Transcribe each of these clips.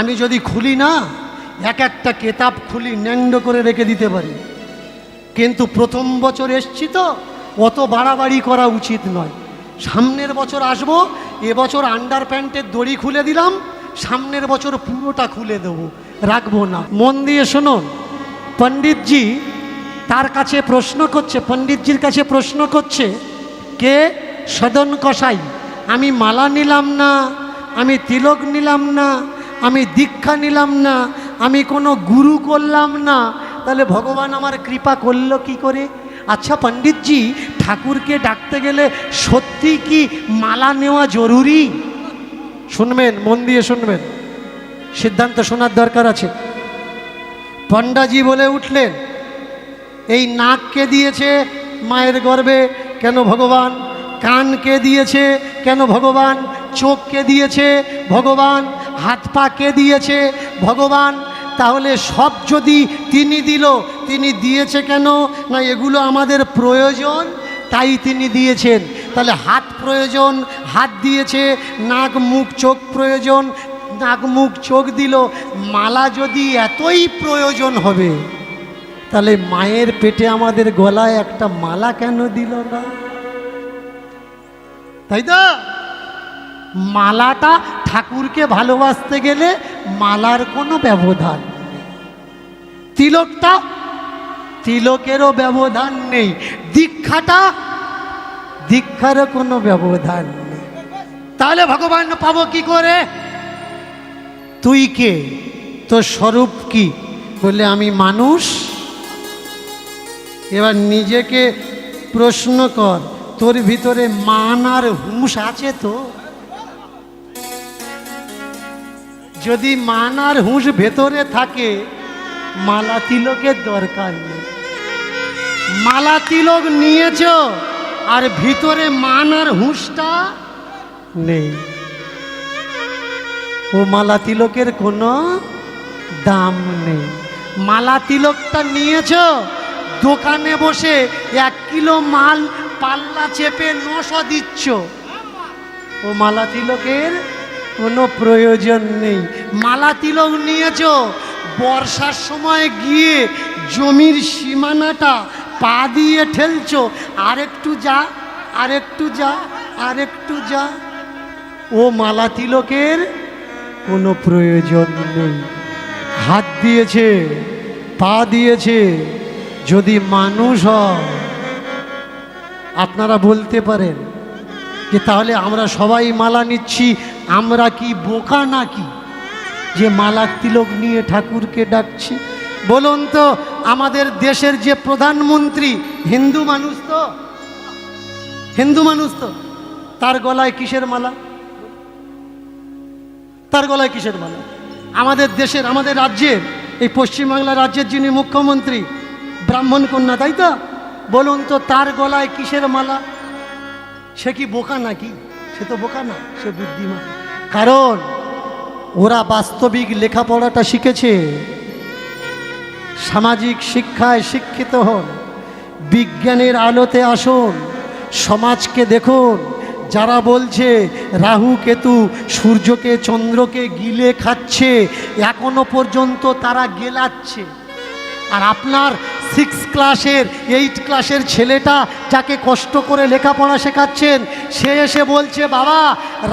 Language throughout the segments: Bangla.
আমি যদি খুলি না, এক একটা কেতাব খুলি ন্যাংড করে রেখে দিতে পারি, কিন্তু প্রথম বছর এসছি তো অত বাড়াবাড়ি করা উচিত নয়। সামনের বছর আসবো, এবছর আন্ডার প্যান্টের দড়ি খুলে দিলাম, সামনের বছর পুরোটা খুলে দেবো, রাখবো না। মন দিয়ে শুনুন, পণ্ডিতজি তার কাছে প্রশ্ন করছে, পণ্ডিতজির কাছে প্রশ্ন করছে কে? সদন কসাই। আমি মালা নিলাম না, আমি তিলক নিলাম না, আমি দীক্ষা নিলাম না, আমি কোনো গুরু করলাম না, তাহলে ভগবান আমার কৃপা করলো কি করে? আচ্ছা পণ্ডিতজি, ঠাকুরকে ডাকতে গেলে সত্যি কি মালা নেওয়া জরুরি? শুনবেন, মন দিয়ে শুনবেন, সিদ্ধান্ত শোনার দরকার আছে। পণ্ডাজি বলে উঠলেন, এই নাক কে দিয়েছে মায়ের গর্ভে? কেন ভগবান? কান কে দিয়েছে? কেন ভগবান? চোখ কে দিয়েছে? ভগবান। হাত পা কে দিয়েছে? ভগবান। তাহলে সব যদি তিনি দিল, তিনি দিয়েছে কেন? না এগুলো আমাদের প্রয়োজন তাই তিনি দিয়েছেন। তাহলে হাত প্রয়োজন, হাত দিয়েছে। নাক মুখ চোখ প্রয়োজন, নাক মুখ চোখ দিল। মালা যদি এতই প্রয়োজন হবে, তাহলে মায়ের পেটে আমাদের গলায় একটা মালা কেন দিল না? তাই তো মালাটা ঠাকুরকে ভালোবাসতে গেলে মালার কোনো ব্যবধান নেই, তিলকটা তিলকেরও ব্যবধান নেই, দীক্ষাটা দীক্ষারও কোনো ব্যবধান নেই। তাহলে ভগবান পাবো কি করে? তুই কে? তোর স্বরূপ কি? বললে আমি মানুষ। এবার নিজেকে প্রশ্ন কর, তোর ভিতরে মান আর হুঁশ আছে তো? যদি মান আর হুঁশ ভেতরে থাকে, মালা তিলকের দরকার নেই। মালা তিলক নিয়েছ আর ভিতরে মান আর হুঁশটা নেই, ও মালা তিলকের কোনো দাম নেই। মালা তিলকটা নিয়েছ, দোকানে বসে 1 কিলো মাল পাল্লা চেপে 900 দিচ্ছ, ও মালা তিলকের কোনো প্রয়োজন নেই। মালা তিলক নিয়েছ, বর্ষার সময় গিয়ে জমির সীমানাটা পা দিয়ে ঠেলছ, আরেকটু যা, আরেকটু যা, আরেকটু যা, ও মালা তিলকের কোনো প্রয়োজন নেই। হাত দিয়েছে, পা দিয়েছে, যদি মানুষ হয়। আপনারা বলতে পারেন যে তাহলে আমরা সবাই মালা নিচ্ছি, আমরা কি বোকা নাকি যে মালা তিলক নিয়ে ঠাকুরকে ডাকছি? বলুন তো, আমাদের দেশের যে প্রধানমন্ত্রী হিন্দু মানুষ তো, হিন্দু মানুষ তো, তার গলায় কিসের মালা? তার গলায় কিসের মালা? আমাদের দেশের, আমাদের রাজ্যের, এই পশ্চিমবাংলা রাজ্যের যিনি মুখ্যমন্ত্রী ব্রাহ্মণ কন্যা, তাই তো? বলুন তো তার গলায় কিসের মালা? সে কি বোকা নাকি? সে তো বোকা না, সে বুদ্ধিমান। কারণ ওরা বাস্তবিক লেখাপড়াটা শিখেছে, সামাজিক শিক্ষায় শিক্ষিত হন, বিজ্ঞানের আলোতে আসুন, সমাজকে দেখুন। যারা বলছে রাহু কেতু সূর্যকে চন্দ্রকে গিলে খাচ্ছে, এখনো পর্যন্ত তারা গেলাচ্ছে। আর আপনার 6 ক্লাসের 8 ক্লাসের ছেলেটা যাকে কষ্ট করে লেখাপড়া শেখাচ্ছেন, সে এসে বলছে বাবা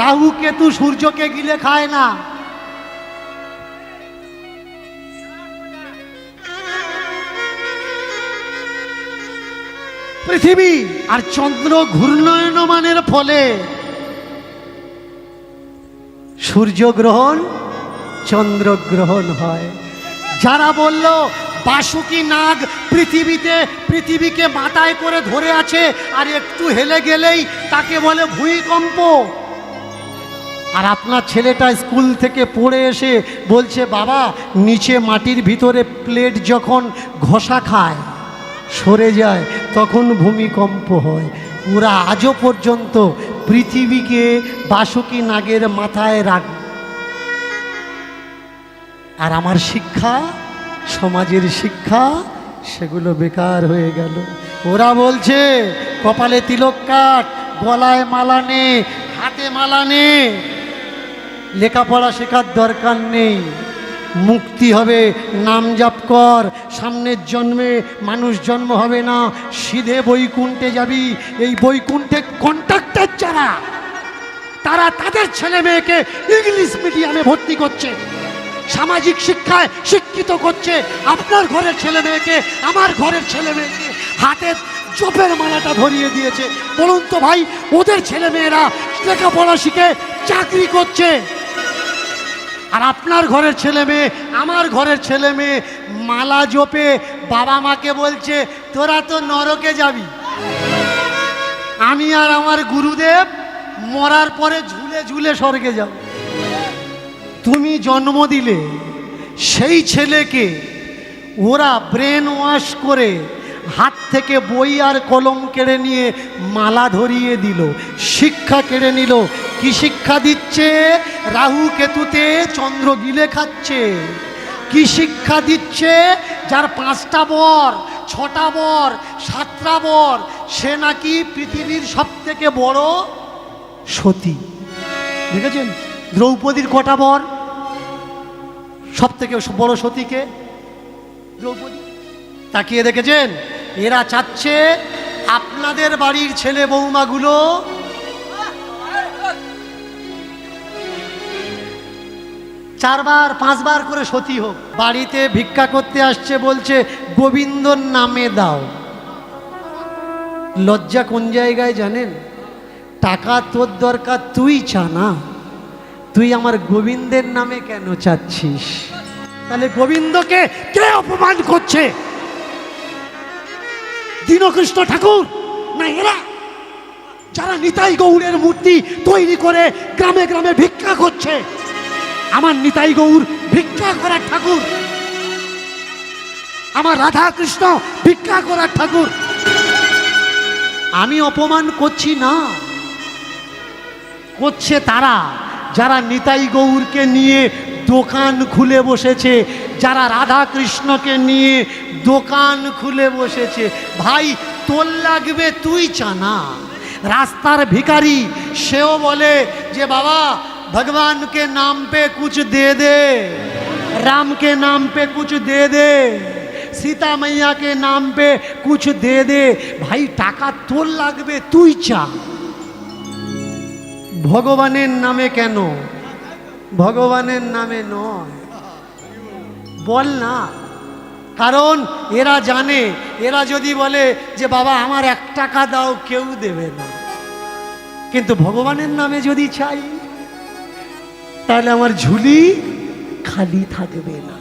রাহু কেতু সূর্যকে গিলে খায় না। পৃথিবী আর চন্দ্র ঘূর্ণায়মানের ফলে সূর্যগ্রহণ চন্দ্রগ্রহণ হয়। যারা বলল বাসুকি নাগ পৃথিবীকে মাথায় করে ধরে আছে আর একটু হেলে গেলেই তাকে বলে ভূমিকম্প, আর আপনার ছেলেটা স্কুল থেকে পড়ে এসে বলছে বাবা নিচে মাটির ভিতরে প্লেট যখন ঘষা খায় সরে যায় তখন ভূমিকম্প হয়। ওরা আজও পর্যন্ত পৃথিবীকে বাসুকি নাগের মাথায় রাখে। আর আমার শিক্ষা, সমাজের শিক্ষা, সেগুলো বেকার হয়ে গেল। ওরা বলছে কপালে তিলক কাট, গলায় মালা নে, হাতে মালা নে, লেখাপড়া শেখার দরকার নেই, মুক্তি হবে, নাম জাপ কর, সামনের জন্মে মানুষ জন্ম হবে না, সিধে বৈকুণ্ঠে যাবি। এই বৈকুণ্ঠে কন্ট্রাক্টর যারা, তারা তাদের ছেলে মেয়েকে ইংলিশ মিডিয়ামে ভর্তি করছে, সামাজিক শিক্ষায় শিক্ষিত করছে। আপনার ঘরের ছেলে মেয়েকে, আমার ঘরের ছেলে মেয়েকে হাতে জপের মালাটা ধরিয়ে দিয়েছে। বলুন তো ভাই, ওদের ছেলে মেয়েরা লেখাপড়া শিখে চাকরি করছে, আর আপনার ঘরের ছেলে মেয়ে, আমার ঘরের ছেলে মেয়ে মালা জপে বাবা মাকে বলছে তোরা তো নরকে যাবি, আমি আর আমার গুরুদেব মরার পরে ঝুলে ঝুলে স্বর্গে যাব। তুমি জন্ম দিলে সেই ছেলেকে ওরা ব্রেন ওয়াশ করে হাত থেকে বই আর কলম কেড়ে নিয়ে মালা ধরিয়ে দিল, শিক্ষা কেড়ে নিল। কি শিক্ষা দিচ্ছে? রাহু কেতুতে চন্দ্র গিলে খাচ্ছে। কি শিক্ষা দিচ্ছে? যার 5টা বর, 6টা বর, 7টা বর, সে নাকি পৃথিবীর সব থেকে বড় সতী। দেখেছেন দ্রৌপদীর কটা বর? সব থেকে বড় সতীকে দ্রৌপদী। তাকিয়ে দেখেছেন? এরা চাচ্ছে আপনাদের বাড়ির ছেলে বৌমাগুলো 4 বার 5 বার করে সতী হোক। বাড়িতে ভিক্ষা করতে আসছে, বলছে গোবিন্দর নামে দাও। লজ্জা কোন জায়গায় জানেন? টাকা তোর দরকার, তুই চা না, তুই আমার গোবিন্দের নামে কেন চাচ্ছিস? তাহলে গোবিন্দকে কে অপমান করছে? দীনকৃষ্ণ ঠাকুর না এরা, যারা নিতাই গৌড়ের মূর্তি তৈরি করে গ্রামে গ্রামে ভিক্ষা করছে? আমার নিতাই গৌর ভিক্ষা করার ঠাকুর, আমার রাধা কৃষ্ণ ভিক্ষা করার ঠাকুর। আমি অপমান করছি না, করছে তারা যারা নিতাই গৌরকে নিয়ে দোকান খুলে বসেছে, যারা রাধা কৃষ্ণকে নিয়ে দোকান খুলে বসেছে। ভাই তোর লাগবে, তুই চানা। রাস্তার ভিখারি সেও বলে যে বাবা भगवान के नाम पे कुछ दे दे, राम के नाम पे कुछ दे दे, सीता मैया के नाम पे कुछ दे दे। भाई टाका तोर लागबे, तुई चा। भगवाনের नामे কেন? ভগবানের নামে নয়, বল না। কারণ এরা জানে, এরা যদি বলে যে বাবা আমার 1 টাকা দাও, কেউ দেবে না। কিন্তু ভগবানের নামে যদি চাই, তাহলে আমার ঝুলি খালি থাকবে না।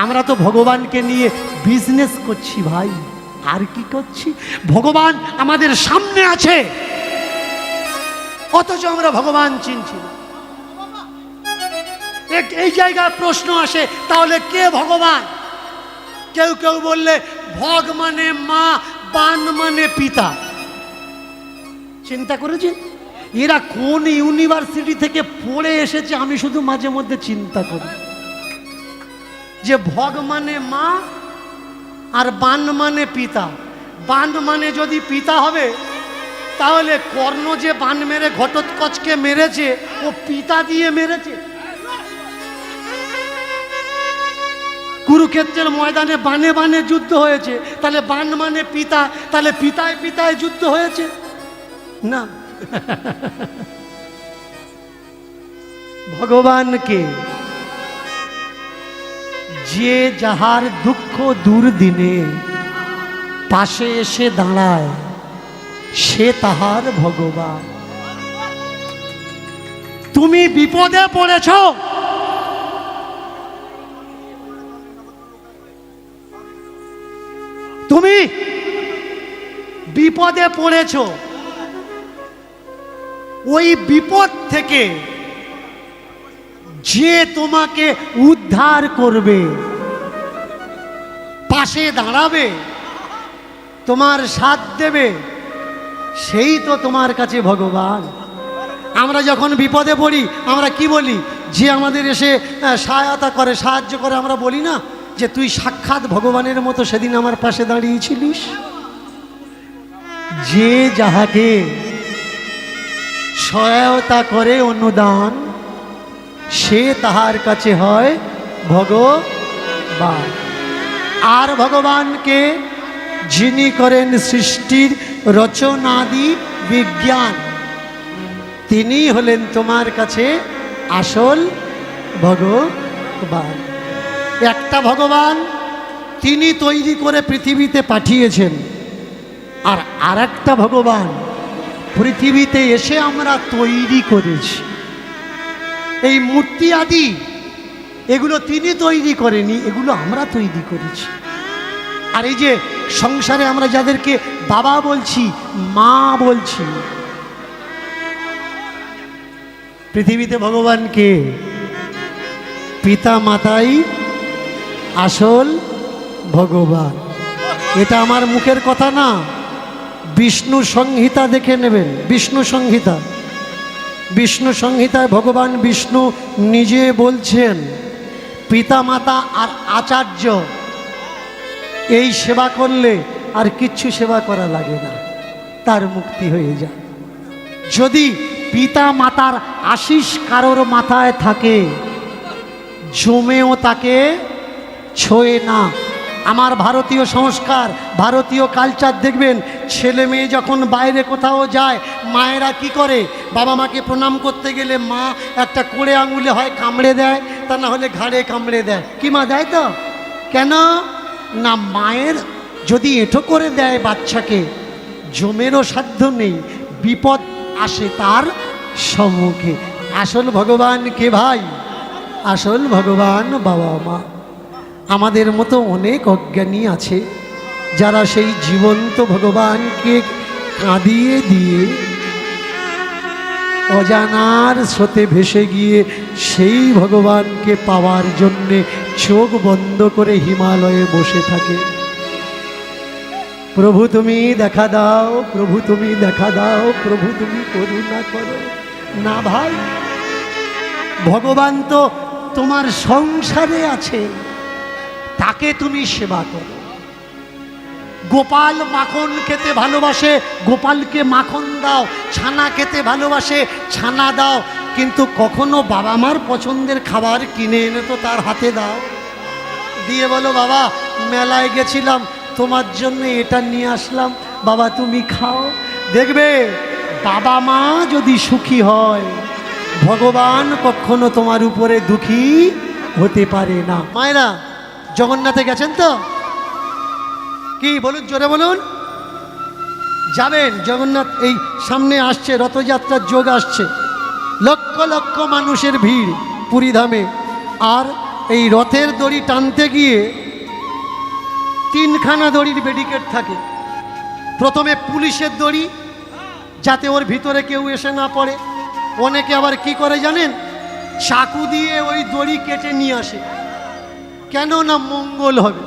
আমরা তো ভগবানকে নিয়ে বিজনেস করছি ভাই, আর কি করছি? ভগবান আমাদের সামনে আছে, অথচ আমরা ভগবান চিনছি না। এই জায়গায় প্রশ্ন আসে, তাহলে কে ভগবান? কেউ কেউ বললে ভগ মানে মা, বান মানে পিতা। চিন্তা করেছেন এরা কোন ইউনিভার্সিটি থেকে পড়ে এসেছে? আমি শুধু মাঝে মধ্যে চিন্তা করি যে ভগ মানে মা আর বান মানে পিতা। বান মানে যদি পিতা হবে, তাহলে কর্ণ যে বান মেরে ঘটোৎকচকে মেরেছে, ও পিতা দিয়ে মেরেছে। কুরুক্ষেত্রের ময়দানে বানে বানে যুদ্ধ হয়েছে, তাহলে বান মানে পিতা, তাহলে পিতায় পিতায় যুদ্ধ হয়েছে না। ভগবানকে যে যাহার দুঃখ দুর্দিনে পাশে এসে দাঁড়ায়, সে তাহার ভগবান। তুমি বিপদে পড়েছ, তুমি বিপদে পড়েছ, ওই বিপদ থেকে যে তোমাকে উদ্ধার করবে, পাশে দাঁড়াবে, তোমার সাথ দেবে, সেই তো তোমার কাছে ভগবান। আমরা যখন বিপদে পড়ি আমরা কি বলি? যে আমাদের এসে সহায়তা করে, সাহায্য করে, আমরা বলি না যে তুই সাক্ষাৎ ভগবানের মতো সেদিন আমার পাশে দাঁড়িয়েছিলিস। যে যাহাকে সহায়তা করে অনুদান, সে তাহার কাছে হয় ভগবান। আর ভগবানকে যিনি করেন সৃষ্টির রচনাদি বিজ্ঞান, তিনি হলেন তোমার কাছে আসল ভগবান। একটা ভগবান তিনি তৈরি করে পৃথিবীতে পাঠিয়েছেন, আর আরেকটা ভগবান পৃথিবীতে এসে আমরা তৈরি করেছি। এই মূর্তি আদি এগুলো তিনি তৈরি করেনি, এগুলো আমরা তৈরি করেছি। আর এই যে সংসারে আমরা যাদেরকে বাবা বলছি, মা বলছি, পৃথিবীতে ভগবানকে পিতা মাতাই আসল ভগবান। এটা আমার মুখের কথা না, বিষ্ণু সংহিতা দেখে নেবেন। বিষ্ণু সংহিতা, বিষ্ণু সংহিতায় ভগবান বিষ্ণু নিজে বলছেন, পিতা মাতা আর আচার্য এই সেবা করলে আর কিচ্ছু সেবা করা লাগে না, তার মুক্তি হয়ে যায়। যদি পিতা মাতার আশিস কারোর মাথায় থাকে, জমেও তাকে ছোঁয়ে না। আমার ভারতীয় সংস্কার, ভারতীয় কালচার দেখবেন, ছেলে মেয়ে যখন বাইরে কোথাও যায়, মায়েরা কি করে, বাবা মাকে প্রণাম করতে গেলে মা একটা কোড়ে আঙুলে হয় কামড়ে দেয়, তা না হলে ঘাড়ে কামড়ে দেয়। কি মা দেয় তো? কেন না, মায়ের যদি এঁঠো করে দেয় বাচ্চাকে, জমেরও সাধ্য নেই, বিপদ আসে তার সম্মুখে। আসল ভগবান কে ভাই? আসল ভগবান বাবা মা। আমাদের মতো অনেক অজ্ঞানী আছে যারা সেই জীবন্ত ভগবানকে কাঁদিয়ে দিয়ে অজানার স্রোতে ভেসে গিয়ে সেই ভগবানকে পাওয়ার জন্যে চোখ বন্ধ করে হিমালয়ে বসে থাকে। প্রভু তুমি দেখা দাও, প্রভু তুমি দেখা দাও, প্রভু তুমি করুণা করো। না ভাই, ভগবান তো তোমার সংসারে আছে, তাকে তুমি সেবা করো। গোপাল মাখন খেতে ভালোবাসে, গোপালকে মাখন দাও। ছানা খেতে ভালোবাসে, ছানা দাও। কিন্তু কখনো বাবা মার পছন্দের খাবার কিনে এনে তো তার হাতে দাও, দিয়ে বলো, বাবা মেলায় গেছিলাম, তোমার জন্য এটা নিয়ে আসলাম, বাবা তুমি খাও। দেখবে বাবা মা যদি সুখী হয়, ভগবান কখনো তোমার উপরে দুঃখী হতে পারে না। মায়েরা জগন্নাথে গেছেন তো? কি বলুন, জোরে বলুন। যাবেন জগন্নাথ, এই সামনে আসছে রথযাত্রার যোগ আসছে, লক্ষ লক্ষ মানুষের ভিড় পুরীধামে। আর এই রথের দড়ি টানতে গিয়ে তিনখানা দড়ির ব্যারিকেড থাকে। প্রথমে পুলিশের দড়ি, যাতে ওর ভিতরে কেউ এসে না পড়ে। অনেকে আবার কি করে জানেন, চাকু দিয়ে ওই দড়ি কেটে নিয়ে আসে, কেন না মঙ্গল হবে।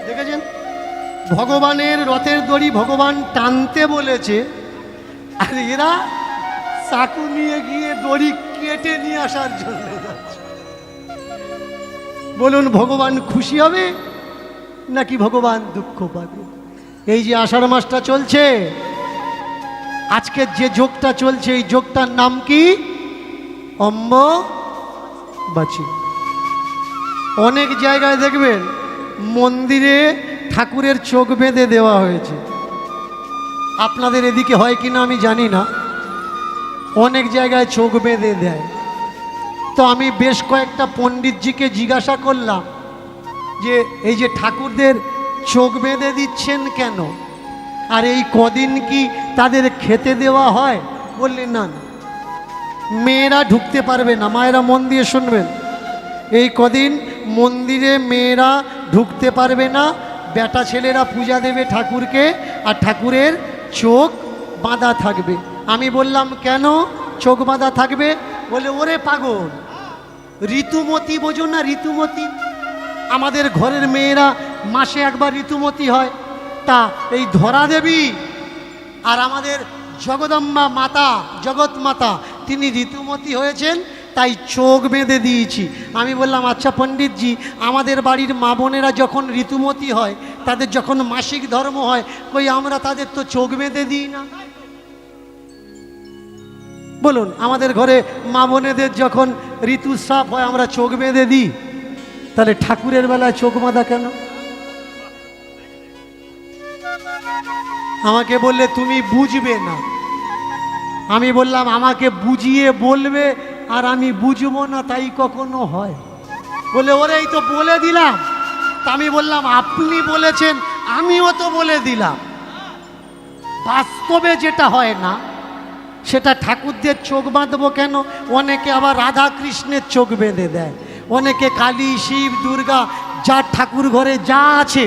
দেখেছেন, ভগবানের রথের দড়ি ভগবান টানতে বলেছে, আর এরা চাকু নিয়ে গিয়ে দড়ি কেটে নিয়ে আসার জন্য যাচ্ছে। বলুন ভগবান খুশি হবে নাকি ভগবান দুঃখ পাবে? এই যে আষাঢ় মাসটা চলছে, আজকের যে যোগটা চলছে, এই যোগটার নাম কি? অম্বুবাচী। অনেক জায়গায় দেখবেন মন্দিরে ঠাকুরের চোখ বেঁধে দেওয়া হয়েছে। আপনাদের এদিকে হয় কিনা আমি জানি না, অনেক জায়গায় চোখ বেঁধে দেয়। তো আমি বেশ কয়েকটা পণ্ডিতজিকে জিজ্ঞাসা করলাম যে এই যে ঠাকুরদের চোখ বেঁধে দিচ্ছেন কেন, আর এই কদিন কি তাদের খেতে দেওয়া হয়? বললেন না না, মেয়েরা ঢুকতে পারবে না। মায়েরা মন দিয়ে শুনবেন, এই কদিন মন্দিরে মেয়েরা ঢুকতে পারবে না, বেটা ছেলেরা পূজা দেবে ঠাকুরকে, আর ঠাকুরের চোখ বাঁধা থাকবে। আমি বললাম কেন চোখ বাঁধা থাকবে? বলে ওরে পাগল, ঋতুমতি বোঝো না? ঋতুমতি, আমাদের ঘরের মেয়েরা মাসে একবার ঋতুমতি হয়। তা এই ধরা দেবী আর আমাদের জগদম্বা মাতা, জগৎ মাতা, তিনি ঋতুমতি হয়েছেন, তাই চোখ বেঁধে দিয়েছি। আমি বললাম আচ্ছা পণ্ডিতজি, আমাদের বাড়ির মা বোনেরা যখন ঋতুমতি হয়, তাদের যখন মাসিক ধর্ম হয়, কই আমরা তাদের তো চোখ বেঁধে দিই না। বলুন, আমাদের ঘরে মা বোনেদের যখন ঋতুস্রাব হয় আমরা চোখ বেঁধে দিই, তাহলে ঠাকুরের বেলায় চোখ বাঁধা কেন? আমাকে বললে তুমি বুঝবে না। আমি বললাম আমাকে বুঝিয়ে বলবে আর আমি বুঝবো না, তাই কখনো হয়? বলে ওরে এই তো বলে দিলাম। তা আমি বললাম আপনি বলেছেন, আমিও তো বলে দিলাম। বাস্তবে যেটা হয় না সেটা ঠাকুরদের চোখ বাঁধবো কেন? অনেকে আবার রাধা কৃষ্ণের চোখ বেঁধে দেয়, অনেকে কালী শিব দুর্গা যার ঠাকুর ঘরে যা আছে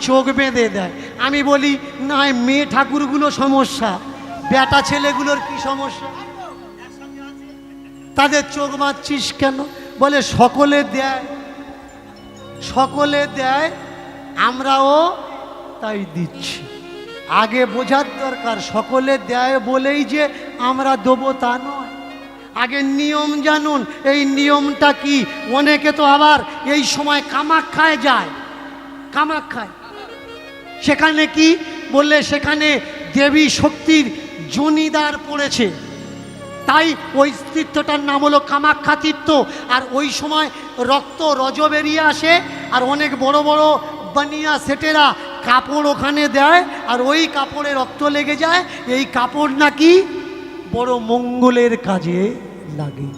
চোখ বেঁধে দেয়। আমি বলি না, মেয়ে ঠাকুরগুলো সমস্যা, বেটা ছেলেগুলোর কি সমস্যা? তাদের চোখ বাঁধছিস কেন? বলে সকলে দেয়, সকলে দেয়, আমরাও তাই দিচ্ছি। আগে বোঝার দরকার, সকলে দেয় বলেই যে আমরা দেবো তা নয়। আগে নিয়ম জানুন, এই নিয়মটা কি। অনেকে তো আবার এই সময় কামাখ্যায় যায়, কামাখ্যায় সেখানে কি বললে, সেখানে দেবী শক্তির জনিদার পড়েছে, তাই ওই তীর্থটার নাম হলো কামাখ্যা তীর্থ। আর ওই সময় রক্ত রজ বেরিয়ে আসে, আর অনেক বড় বড় বানিয়া সেটেরা কাপড় ওখানে দেয়, আর ওই কাপড়ে রক্ত লেগে যায়। এই কাপড় নাকি বড় মঙ্গলের কাজে লাগে।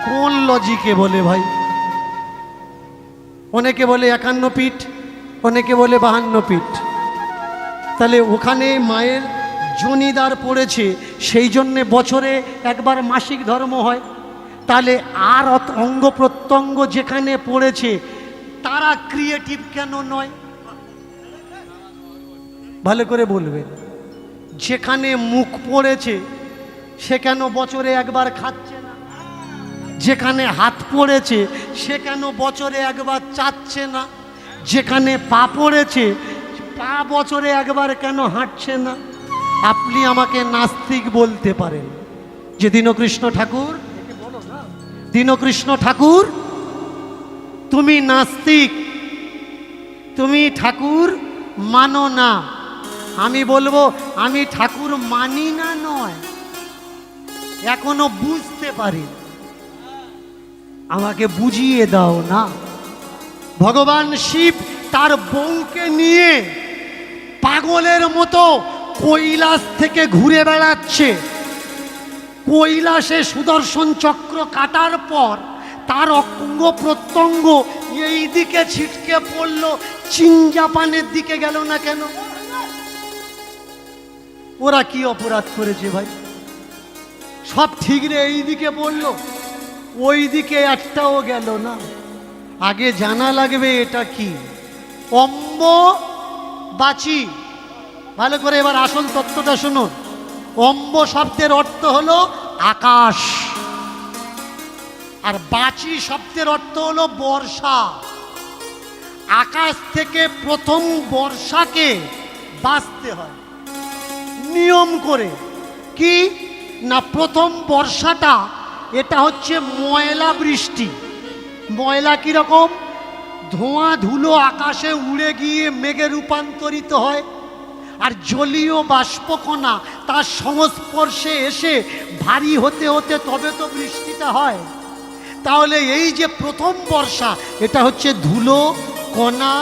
কোন লজিকে বলে ভাই? অনেকে বলে 51 পিঠ, অনেকে বলে 52 পিঠ। তাহলে ওখানে মায়ের জনিদার পড়েছে, সেই জন্যে বছরে একবার মাসিক ধর্ম হয়। তাহলে আর অঙ্গ প্রত্যঙ্গ যেখানে পড়েছে তারা ক্রিয়েটিভ কেন নয়? ভালো করে বলবেন। যেখানে মুখ পড়েছে সে কেন বছরে একবার খাচ্ছে না? যেখানে হাত পড়েছে সে কেন বছরে একবার চাচ্ছে না? যেখানে পা পড়েছে পা বছরে একবার কেন হাঁটছে না? আপনি আমাকে নাস্তিক বলতে পারেন যে দীনকৃষ্ণ ঠাকুর, দীনকৃষ্ণ ঠাকুর তুমি নাস্তিক, তুমি ঠাকুর মানো না। আমি বলবো আমি ঠাকুর মানি না নয়, এখনো বুঝতে পারি, আমাকে বুঝিয়ে দাও না। ভগবান শিব তার বউকে নিয়ে পাগলের মতো কৈলাস থেকে ঘুরে বেড়াচ্ছে। কৈলাসে সুদর্শন চক্র কাটার পর তার অঙ্গ প্রত্যঙ্গ এই দিকে ছিটকে পড়ল, চীন জাপানের দিকে গেল না কেন? ওরা কি অপরাধ করেছে ভাই? সব ঠিক রে, এই দিকে পড়ল, ওই দিকে একটাও গেল না। আগে জানা লাগবে এটা কি অম্বুবাচী। ভালো করে এবার আসল তত্ত্বটা শুনুন। অম্ব শব্দের অর্থ হলো আকাশ, আর বাচী শব্দের অর্থ হলো বর্ষা। আকাশ থেকে প্রথম বর্ষাকে বাঁচতে হয় নিয়ম করে। কি না, প্রথম বর্ষাটা এটা হচ্ছে ময়লা বৃষ্টি। ময়লা কীরকম? ধোঁয়া ধুলো আকাশে উড়ে গিয়ে মেঘে রূপান্তরিত হয়, আর জলীয় বাষ্পকণা তার সংস্পর্শে এসে ভারী হতে হতে তবে তো বৃষ্টিটা হয়। তাহলে এই যে প্রথম বর্ষা, এটা হচ্ছে ধুলো কণা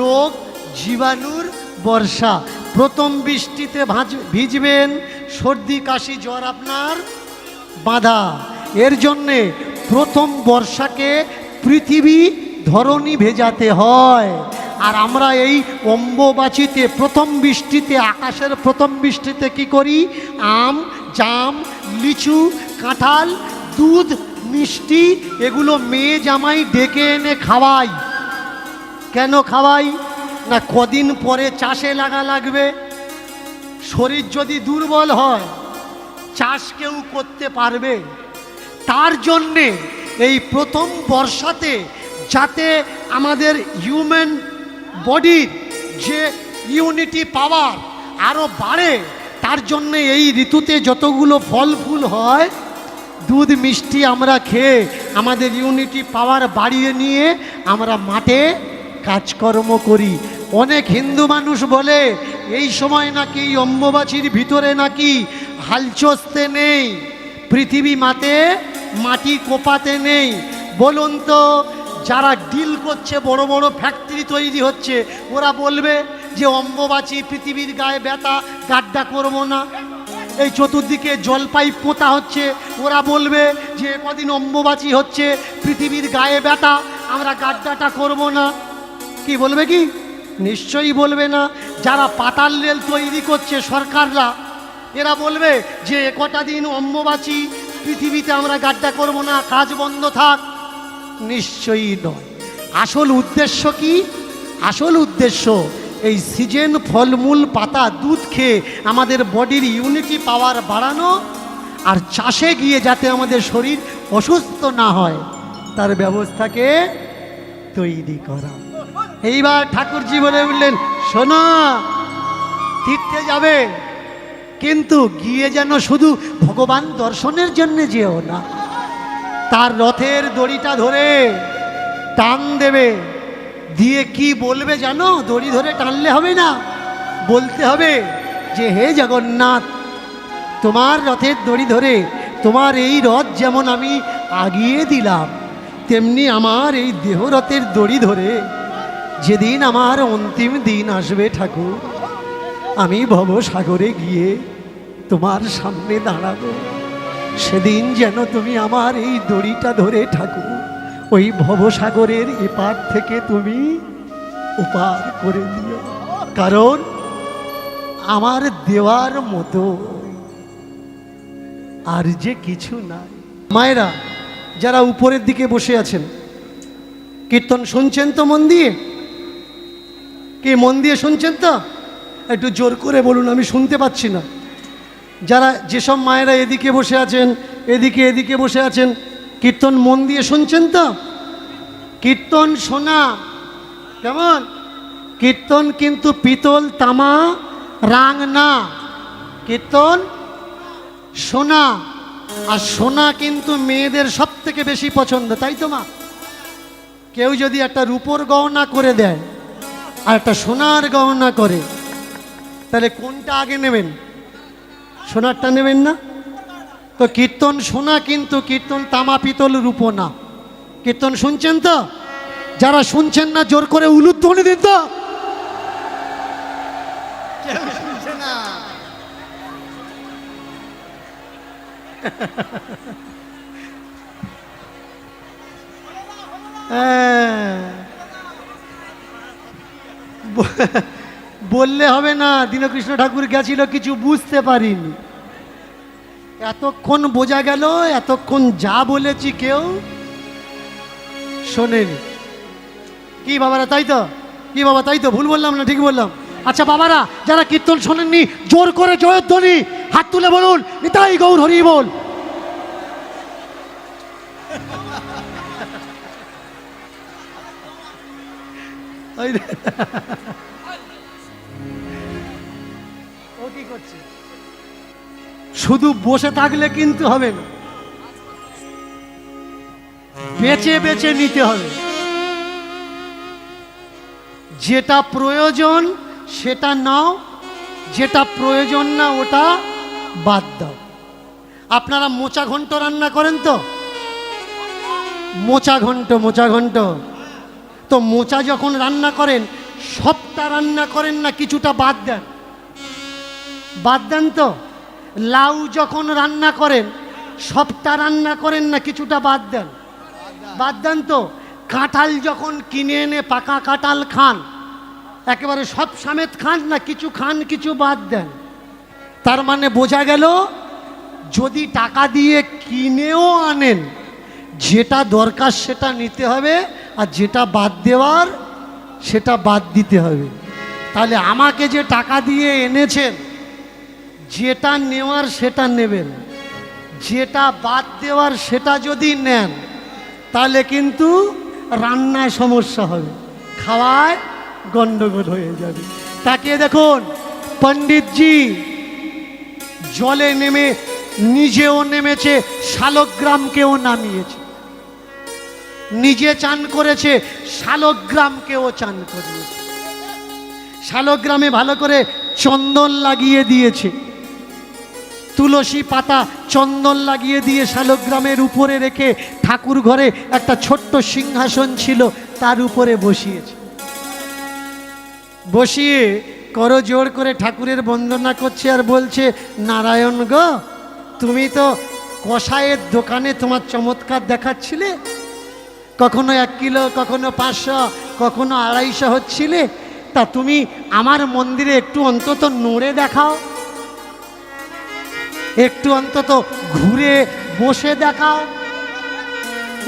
রোগ জীবাণুর বর্ষা। প্রথম বৃষ্টিতে ভিজবেন, সর্দি কাশি জ্বর আপনার বাঁধা। এর জন্যে প্রথম বর্ষাকে পৃথিবী ধরণী ভেজাতে হয়। আর আমরা এই অম্বুবাচীতে প্রথম বৃষ্টিতে, আকাশের প্রথম বৃষ্টিতে কি করি? আম জাম লিচু কাঁঠাল দুধ মিষ্টি এগুলো মেয়ে জামাই ডেকে এনে খাওয়াই। কেন খাওয়াই না, কদিন পরে চাষে লাগা লাগবে। শরীর যদি দুর্বল হয় চাষ কেউ করতে পারবে? তার জন্যে এই প্রথম বর্ষাতে যাতে আমাদের হিউম্যান বডির যে ইউনিটি পাওয়ার আরও বাড়ে, তার জন্যে এই ঋতুতে যতগুলো ফল ফুল হয় দুধ মিষ্টি আমরা খেয়ে আমাদের ইউনিটি পাওয়ার বাড়িয়ে নিয়ে আমরা মাঠে কাজকর্ম করি। অনেক হিন্দু মানুষ বলে এই সময় নাকি, অম্বুবাচীর ভিতরে নাকি হালচস্তে নেই, পৃথিবী মাতে মাটি কোপাতে নেই। বলুন তো, যারা ডিল করছে, বড় বড় ফ্যাক্টরি তৈরি হচ্ছে, ওরা বলবে যে অম্বুবাচী পৃথিবীর গায়ে ব্যথা, গাড্ডা করব না। এই চতুর্দিকে জলপাই পোঁতা হচ্ছে, ওরা বলবে যে কদিন অম্বুবাচী হচ্ছে, পৃথিবীর গায়ে ব্যথা, আমরা গাড্ডাটা করব না। কি বলবে? কি নিশ্চয়ই বলবে না। যারা পাতাল রেল তৈরি করছে সরকাররা, এরা বলবে যে কটা দিন অম্বুবাচী, পৃথিবীতে আমরা গাড্ডা করব না, কাজ বন্ধ থাক। নিশ্চয়ই নয়। আসল উদ্দেশ্য কি? আসল উদ্দেশ্য এই সিজন, ফলমূল, পাতা, দুধ খেয়ে আমাদের বডির ইমিউনিটি পাওয়ার বাড়ানো, আর চাষে গিয়ে যাতে আমাদের শরীর অসুস্থ না হয় তার ব্যবস্থাকে তৈরি করা। এইবার ঠাকুরজি বলে উঠলেন, শোনো, তীর্থে যাবে, কিন্তু গিয়ে যেন শুধু ভগবান দর্শনের জন্য যেও না। তার রথের দড়িটা ধরে টান দেবে, দিয়ে কি বলবে জানো? দড়ি ধরে টানলে হবে না, বলতে হবে যে হে জগন্নাথ, তোমার রথের দড়ি ধরে, তোমার এই রথ যেমন আমি আগিয়ে দিলাম, তেমনি আমার এই দেহরথের দড়ি ধরে যেদিন আমার অন্তিম দিন আসবে ঠাকুর, আমি ভবসাগরে গিয়ে তোমার সামনে দাঁড়াবো, সেদিন যেন তুমি আমার এই দড়িটা ধরে ঠাকুর ওই ভবসাগরের এপার থেকে তুমি ওপার করে দিও, কারণ আমার দেওয়ার মতো আর যে কিছু নাই। মায়েরা যারা উপরের দিকে বসে আছেন, কীর্তন শুনছেন তো মন দিয়ে? কি মন দিয়ে শুনছেন তো? একটু জোর করে বলুন, আমি শুনতে পাচ্ছি না। যারা, যেসব মায়েরা এদিকে বসে আছেন, এদিকে বসে আছেন, কীর্তন মন দিয়ে শুনছেন তো? কীর্তন শোনা কেমন? কীর্তন কিন্তু পিতল, তামা, রাং না। কীর্তন শোনা, আর শোনা কিন্তু মেয়েদের সব থেকে বেশি পছন্দ, তাই তো মা? কেউ যদি একটা রূপোর গহনা করে দেয় আর একটা সোনার গহনা করে, তাহলে কোনটা আগে নেবেন? সোনারটা নেবেন না? তো কীর্তন শোনা, কিন্তু কীর্তন তামা, পিতল, রূপো না। কীর্তন শুনছেন তো? যারা শুনছেন না জোর করে উলুধ্বনি দিন তো। কেউ শুনছে না। বললে হবে না, দীনকৃষ্ণ ঠাকুর গেছিল, কিছু বুঝতে পারিনি। এতক্ষণ বোঝা গেল, এতক্ষণ যা বলেছি কেউ শোনেনি। কি বাবারা, তাই তো? কি বাবা, তাই তো? ভুল বললাম না? ঠিক বললাম? আচ্ছা বাবারা, যারা কীর্তন শোনেননি, জোর করে জয়ধ্বনি হাত তুলে বলুন, নিতাই গৌর হরি বল। ও কি করছে? শুধু বসে থাকলে কিন্তু হবে না, বেছে বেছে নিতে হবে। যেটা প্রয়োজন সেটা নাও, যেটা প্রয়োজন না ওটা বাদ দাও। আপনারা মোচা ঘন্ট রান্না করেন তো? মোচা ঘন্ট তো মোচা যখন রান্না করেন, সবটা রান্না করেন না, কিছুটা বাদ দেন? বাদ দেন তো? লাউ যখন রান্না করেন, সবটা রান্না করেন না, কিছুটা বাদ দেন? বাদ দেন তো? কাঁঠাল যখন কিনে এনে পাকা কাঁঠাল খান, একেবারে সব সমেত খান না, কিছু খান, কিছু বাদ দেন? তার মানে বোঝা গেল, যদি টাকা দিয়ে কিনেও আনেন, যেটা দরকার সেটা নিতে হবে, আর যেটা বাদ দেওয়ার সেটা বাদ দিতে হবে। তাহলে আমাকে যে টাকা দিয়ে এনেছেন, যেটা নেওয়ার সেটা নেবেন, যেটা বাদ দেওয়ার সেটা যদি নেন, তাহলে কিন্তু রান্নায় সমস্যা হবে, খাওয়ায় গন্ডগোল হয়ে যাবে। তাকে দেখুন, পণ্ডিতজি জলে নেমে নিজেও নেমেছে, শালগ্রামকেও নামিয়েছে, নিজে চান করেছে, শালগ্রামকেও চান করিয়েছে। শালগ্রামে ভালো করে চন্দন লাগিয়ে দিয়েছে, তুলসী পাতা চন্দন লাগিয়ে দিয়ে শালগ্রামের উপরে রেখে ঠাকুর ঘরে একটা ছোট্ট সিংহাসন ছিল, তার উপরে বসিয়েছে। বসিয়ে করজোড় করে ঠাকুরের বন্দনা করছে আর বলছে, নারায়ণ গো, তুমি তো কষায়ের দোকানে তোমার চমৎকার দেখাচ্ছিলে, কখনো 1 কিলো, কখনো 500, কখনো 250 হচ্ছিলে, তা তুমি আমার মন্দিরে একটু অন্তত নড়ে দেখাও, একটু অন্তত ঘুরে বসে দেখাও,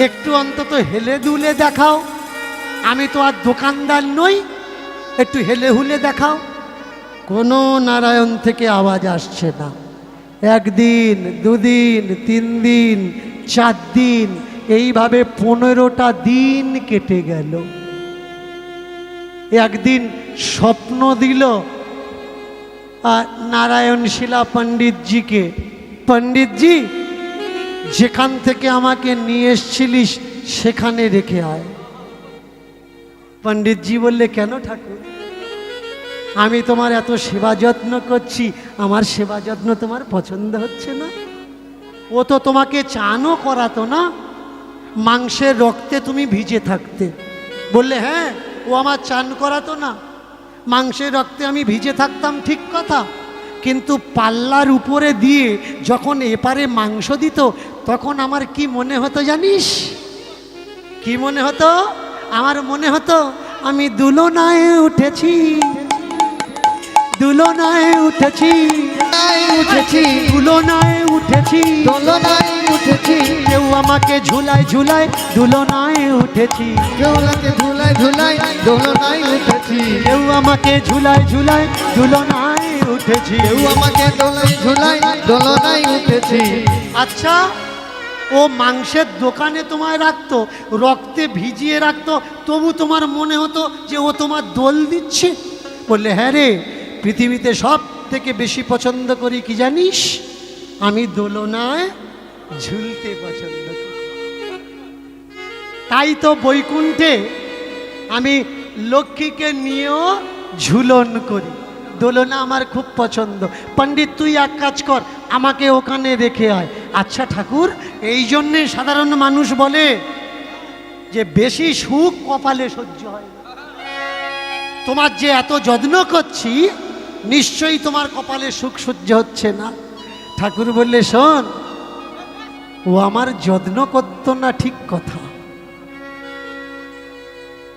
একটু অন্তত হেলে দুলে দেখাও। আমি তো আর দোকানদার নই, একটু হেলে হুলে দেখাও। কোনো নারায়ণ থেকে আওয়াজ আসছে না। 1 দিন, 2 দিন, 3 দিন, 4 দিন, এইভাবে 15টা দিন কেটে গেল। একদিন স্বপ্ন দিল নারায়ণ শিলা পণ্ডিতজিকে, পণ্ডিতজি, যেখান থেকে আমাকে নিয়ে এসছিলিস সেখানে রেখে আয়। পণ্ডিতজি বললে, কেন ঠাকুর? আমি তোমার এত সেবা যত্ন করছি, আমার সেবা যত্ন তোমার পছন্দ হচ্ছে না? ও তো তোমাকে চানও করাতো না, মাংসের রক্তে তুমি ভিজে থাকতে। বললে, হ্যাঁ, ও আমার চান করাতো না, মাংসের রক্তে আমি ভিজে থাকতাম, ঠিক কথা, কিন্তু পাল্লার উপরে দিয়ে যখন এপারে মাংস দিত তখন আমার কি মনে হতো জানিস? কি মনে হতো? আমার মনে হতো আমি দুলনায় উঠেছি, দুলনায় উঠেছি, দুলনায় উঠেছি, দোলনায় উঠেছি, কেউ আমাকে ঝুলায় ঝুলায় দুলনায় উঠেছি, কেউ আমাকে ঝুলায় ঝুলায় দোলনায় উঠেছি, কেউ আমাকে ঝুলায় ঝুলায় দুলনায় উঠেছি, কেউ আমাকে দোলায় ঝুলায় দোলনায় উঠেছি। আচ্ছা, ও মাংসের দোকানে তোমায় রাখতো, রক্তে ভিজিয়ে রাখতো, তবু তোমার মনে হতো যে ও তোমার দোল দিচ্ছে? বললে, হ্যাঁ রে, পৃথিবীতে সব থেকে বেশি পছন্দ করি কি জানিস? আমি দোলনায় ঝুলতে পছন্দ করি। তাই তো বৈকুণ্ঠে আমি লক্ষ্মীকে নিয়েও ঝুলন করি। দোলনা আমার খুব পছন্দ। পণ্ডিত, তুই এক কাজ কর, আমাকে ওখানে রেখে আয়। আচ্ছা ঠাকুর, এই জন্যে সাধারণ মানুষ বলে যে বেশি সুখ কপালে সহ্য হয় না। তোমার যে এত যত্ন করছি, নিশ্চয়ই তোমার কপালে সুখ সহ্য হচ্ছে না। ঠাকুর বললে, শোন, ও আমার যত্ন করতো না ঠিক কথা,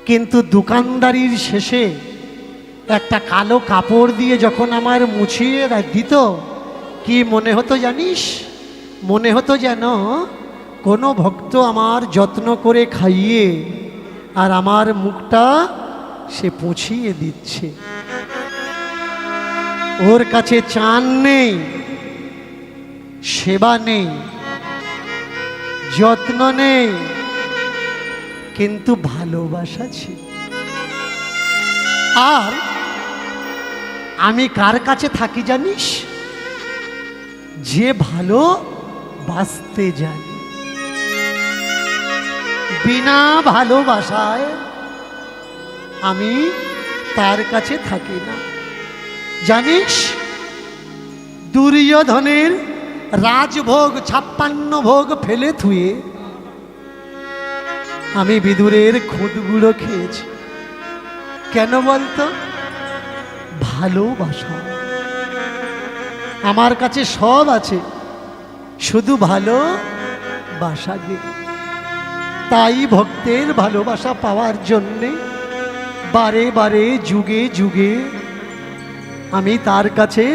কিন্তু দোকানদারির শেষে একটা কালো কাপড় দিয়ে যখন আমার মুছিয়ে দিত, কি মনে হতো জানিস? মনে হতো যেন কোনো ভক্ত আমার যত্ন করে খাইয়ে আর আমার মুখটা সে পুছিয়ে দিচ্ছে। ওর কাছে চান নেই, সেবা নেই, যত্ন নেই, কিন্তু ভালোবাসা ছিল। আর আমি কার কাছে থাকি জানিস? যে ভালো বাসতে জানে। বিনা ভালোবাসায় আমি তার কাছে থাকি না। জানিস, দুর্যোধনের রাজভোগ 56 ভোগ ফেলে থুয়ে আমি বিদুরের খুদগুলো খেয়েছি। কেন বলতো? ভালোবাসা। আমার কাছে সব আছে, শুধু ভালোবাসা নেই। তাই ভক্তের ভালোবাসা পাওয়ার জন্যে বারে বারে যুগে যুগে আমি তার কাছে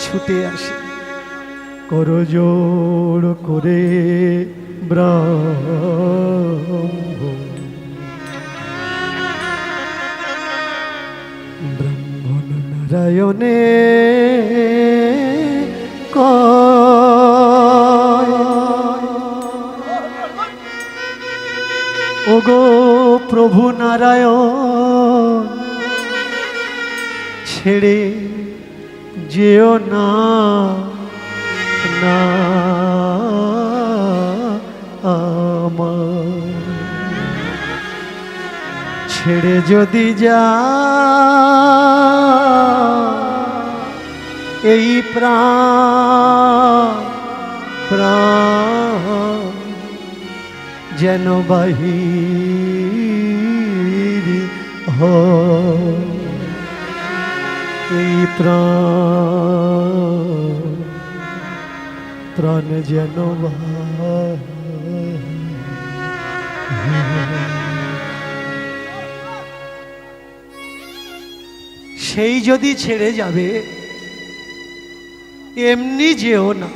ছুটে আসি। করজোড় করে ব্রাহ্মণ নারায়ণে ওগো প্রভু নারায়ণ, ছেড়ে যেও না না আমার, ছেড়ে যদি যা এই প্রাণ প্রাণ যেন বাহির হয়, এই প্রাণ প্রাণ যেন বাহির। সেই যদি ছেড়ে যাবে এমনি যেও না,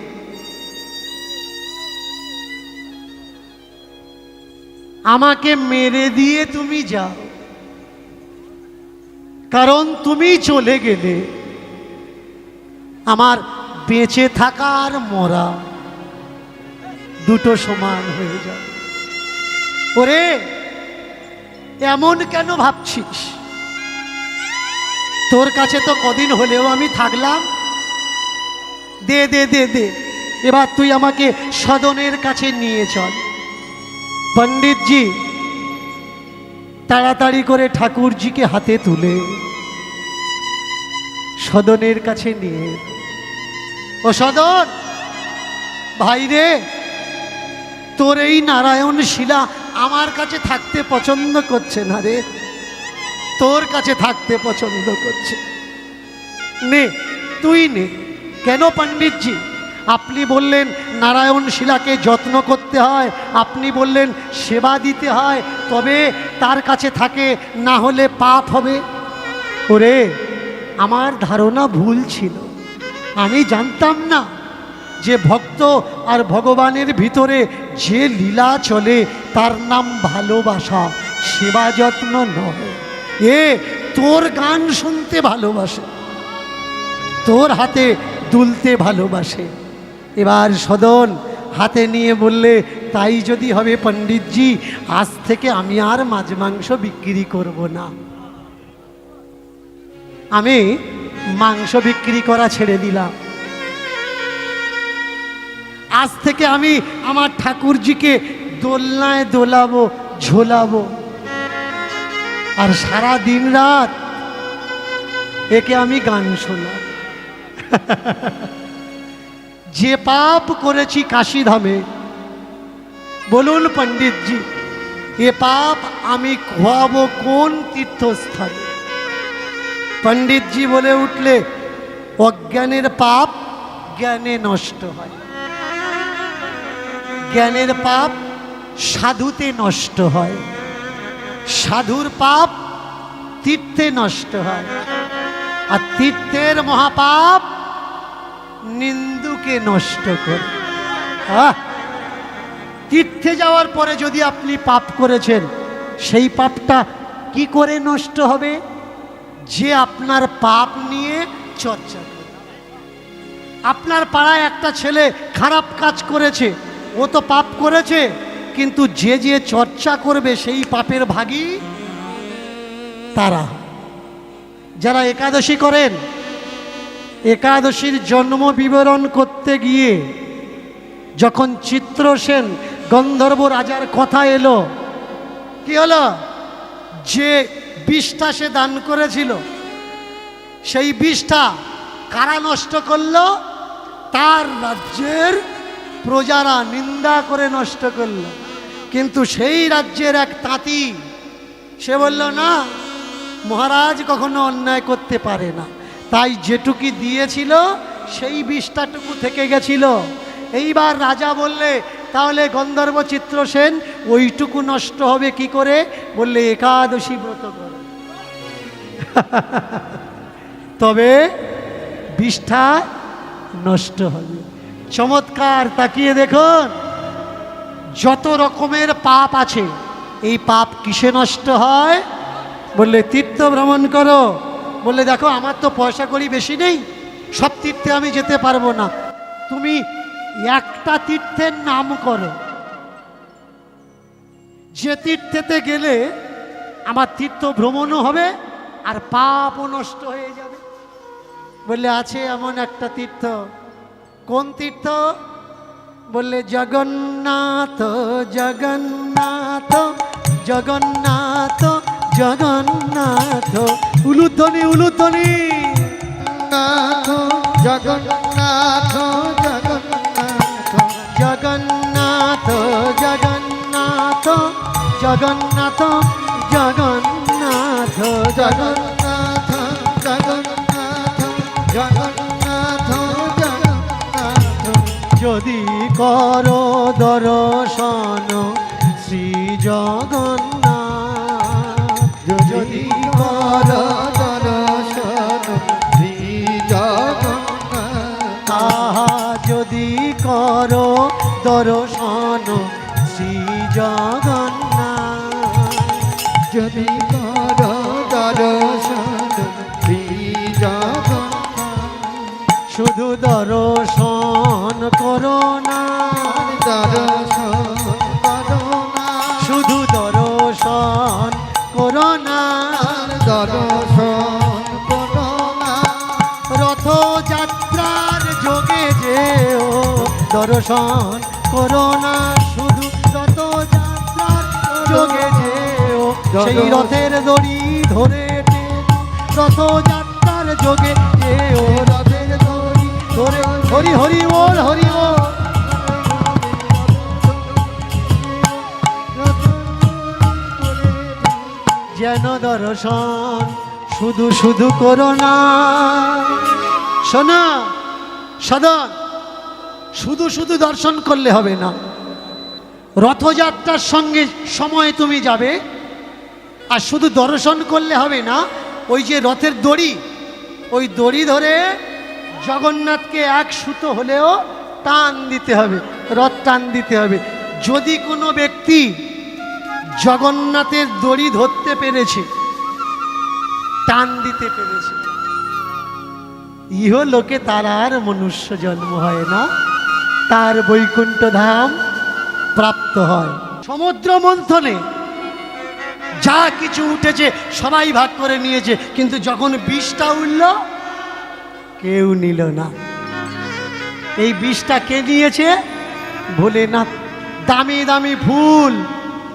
আমাকে মেরে দিয়ে তুমি যাও, কারণ তুমি চলে গেলে আমার বেঁচে থাকা আর মরা দুটো সমান হয়ে যাবে। ওরে এমন কেন ভাবছিস? তোর কাছে তো কদিন হলেও আমি থাকলাম, দে দে দে দে, এবার তুই আমাকে সদনের কাছে নিয়ে চল। পণ্ডিতজি তাড়াতাড়ি করে ঠাকুরজিকে হাতে তুলে সদনের কাছে নিয়ে, ও সদন ভাই রে, তোর এই নারায়ণ শিলা আমার কাছে থাকতে পছন্দ করছে না রে, তোর কাছে থাকতে পছন্দ করছে। নে তুই নে। কেন পণ্ডিতজি? আপনি বললেন নারায়ণ শিলাকে যত্ন করতে হয়, আপনি বললেন সেবা দিতে হয়, তবে তার কাছে থাকে, না হলে পাপ হবে। ওরে আমার ধারণা ভুল ছিল, আমি জানতাম না যে ভক্ত আর ভগবানের ভিতরে যে লীলা চলে তার নাম ভালোবাসা, সেবা যত্ন নয়। এ তোর গান শুনতে ভালোবাসে, তোর হাতে দুলতে ভালোবাসে। এবার সদন হাতে নিয়ে বললে, তাই যদি হবে পণ্ডিতজি, আজ থেকে আমি আর মাছ মাংস বিক্রি করব না, আমি মাংস বিক্রি করা ছেড়ে দিলাম। আজ থেকে আমি আমার ঠাকুরজিকে দোলনায় দোলাবো, ঝোলাবো, আর সারা দিন রাত একে আমি গান শোনাব। যে পাপ করেছি কাশীধামে, বলুন পণ্ডিতজি, এ পাপ আমি খোয়াবো কোন তীর্থস্থানে? পণ্ডিতজি বলে উঠলে, অজ্ঞানের পাপ জ্ঞানে নষ্ট হয়, জ্ঞানের পাপ সাধুতে নষ্ট হয়, সাধুর পাপ তীর্থে নষ্ট হয়, আর তীর্থের মহাপাপ নিন্দুকে নষ্ট করে। তীর্থে যাওয়ার পরে যদি আপনি পাপ করেছেন, সেই পাপটা কি করে নষ্ট হবে? যে আপনার পাপ নিয়ে চর্চা করে। আপনার পাড়ায় একটা ছেলে খারাপ কাজ করেছে, ও তো পাপ করেছে, কিন্তু যে যে চর্চা করবে সেই পাপের ভাগী তারা। যারা একাদশী করেন, একাদশীর জন্ম বিবরণ করতে গিয়ে যখন চিত্রসেন গন্ধর্ব রাজার কথা এলো, কি হলো? যে বিষটা সে দান করেছিল, সেই বিষটা কারা নষ্ট করলো? তার রাজ্যের প্রজারা নিন্দা করে নষ্ট করলো। কিন্তু সেই রাজ্যের এক তাঁতি, সে বলল, না, মহারাজ কখনো অন্যায় করতে পারে না, তাই যেটুকি দিয়েছিল সেই বিষটাটুকু থেকে গেছিল। এইবার রাজা বললে, তাহলে গন্ধর্ব চিত্রসেন ওইটুকু নষ্ট হবে কি করে? বললে, একাদশী ব্রত করে তবে বিষটা নষ্ট হবে। চমৎকার, তাকিয়ে দেখুন, যত রকমের পাপ আছে, এই পাপ কিসে নষ্ট হয়? বললে, তীর্থ ভ্রমণ করো। বললে, দেখো আমার তো পয়সা কড়ি বেশি নেই, সব তীর্থে আমি যেতে পারবো না, তুমি একটা তীর্থের নাম করো, যে তীর্থেতে গেলে আমার তীর্থ ভ্রমণও হবে আর পাপও নষ্ট হয়ে যাবে। বললে, আছে এমন একটা তীর্থ। কোন তীর্থ? বললে, জগন্নাথ জগন্নাথ জগন্নাথ জগন্নাথ। উলুধ্বনি উলুধ্বনি। জগন্নাথ জগন্নাথ জগন্নাথ জগন্নাথ জগন্নাথ জগন্নাথ জগন্নাথ জগন্নাথ জগন্নাথ জগন্নাথ জগন্নাথ যদি করো দর্শন শ্রী জগন্নাথ যদি কর দর্শন শ্রী জগন্নাথ আহা যদি করো দর্শন শ্রী জগন্নাথ যদি কর দর্শন শ্রী জগন্নাথ শুধু দর্শন করো না দর্শন করো না শুধু দর্শন করো না দর্শন করো না রথযাত্রার যোগে যেও দর্শন করো না শুধু রথযাত্রার যোগে যেও সেই রথের দড়ি ধরে টেনো। রথযাত্রার যোগে যেও রথের দড়ি ধরে হরি হরি বল হরি বল যেন দর্শন শুধু শুধু করো না শোনা সদন শুধু শুধু দর্শন করলে হবে না রথযাত্রার সঙ্গে সময় তুমি যাবে আর শুধু দর্শন করলে হবে না ওই যে রথের দড়ি ওই দড়ি ধরে জগন্নাথকে এক সুতো হলেও টান দিতে হবে রথ টান দিতে হবে যদি কোনো ব্যক্তি জগন্নাথের দড়ি ধরতে পেরেছে টান দিতে পেরেছে ইহলোকে তার আর মনুষ্য জন্ম হয় না তার বৈকুণ্ঠ ধাম প্রাপ্ত হয় সমুদ্র মন্থনে যা কিছু উঠেছে সবাই ভাগ করে নিয়েছে কিন্তু যখন বিষটা উঠল কেউ নিল না এই বিষটা কে নিয়েছে ভোলেনাথ দামি দামি ফুল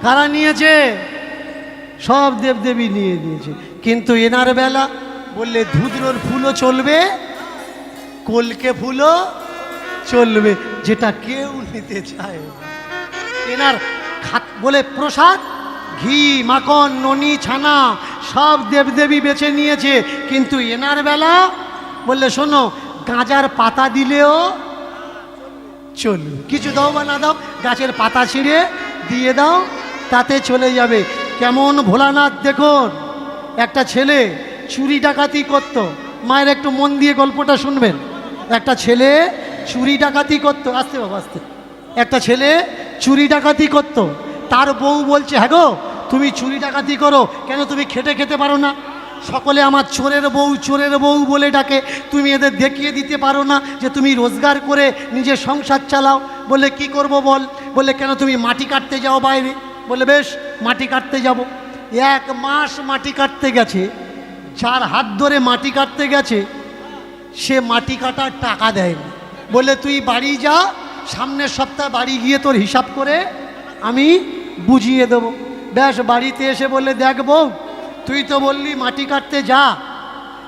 কারা নিয়েছে সব দেবদেবী নিয়ে নিয়েছে কিন্তু এনার বেলা বললে ধুদ্রর ফুলও চলবে কলকে ফুলও চলবে যেটা কেউ নিতে চায় না। এনার বলে প্রসাদ ঘি মাখন ননি ছানা সব দেবদেবী বেছে নিয়েছে কিন্তু এনার বেলা বললে শোনো গাঁজার পাতা দিলেও চলবে কিছু দাও বা না দাও গাছের পাতা ছিঁড়ে দিয়ে দাও তাতে চলে যাবে কেমন ভোলানাথ দেখুন একটা ছেলে চুরি ডাকাতি করতো মায়ের একটু মন দিয়ে গল্পটা শুনবেন একটা ছেলে চুরি ডাকাতি করতো আস্তে বাবা আস্তে একটা ছেলে চুরি ডাকাতি করতো তার বউ বলছে হ্যাঁ গো তুমি চুরি ডাকাতি করো কেন তুমি খেটে খেতে পারো না সকলে আমার চোরের বউ বলে ডাকে তুমি এদের দেখিয়ে দিতে পারো না যে তুমি রোজগার করে নিজের সংসার চালাও বলে কি করব বল বলে কেন তুমি মাটি কাটতে যাও বাইরে বলে বেশ মাটি কাটতে যাব 1 মাস মাটি কাটতে গেছে যার হাত ধরে মাটি কাটতে গেছে সে মাটি কাটার টাকা দেয়নি বলে তুই বাড়ি যা সামনের সপ্তাহে বাড়ি গিয়ে তোর হিসাব করে আমি বুঝিয়ে দেবো ব্যাস বাড়িতে এসে বললে দেখ বউ তুই তো বললি মাটি কাটতে যা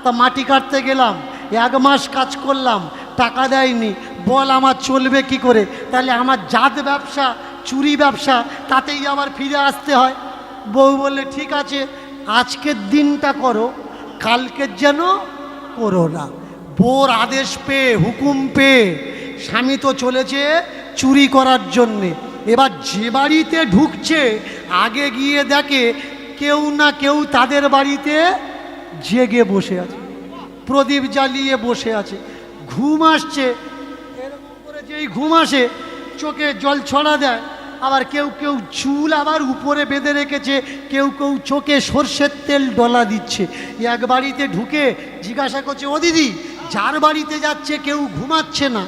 তা মাটি কাটতে গেলাম 1 মাস কাজ করলাম টাকা দেয়নি বল আমার চলবে কি করে তাহলে আমার জাত ব্যবসা চুরি ব্যবসা তাতেই আবার ফিরে আসতে হয় বউ বললে ঠিক আছে আজকের দিনটা করো কালকের যেন করো না বোর আদেশ পেয়ে হুকুম পেয়ে স্বামী তো চলেছে চুরি করার জন্যে এবার যে বাড়িতে ঢুকছে আগে গিয়ে দেখে কেউ না কেউ তাদের বাড়িতে জেগে বসে আছে প্রদীপ জ্বালিয়ে বসে আছে ঘুম আসছে এরকম করে যেই ঘুম আসে চোখে জল ছড়া দেয় আবার কেউ কেউ চুল আবার উপরে বেঁধে রেখেছে কেউ কেউ চোখে সর্ষের তেল ডলা দিচ্ছে এক বাড়িতে ঢুকে জিজ্ঞাসা করছে ও দিদি যার বাড়িতে যাচ্ছে কেউ ঘুমাচ্ছে না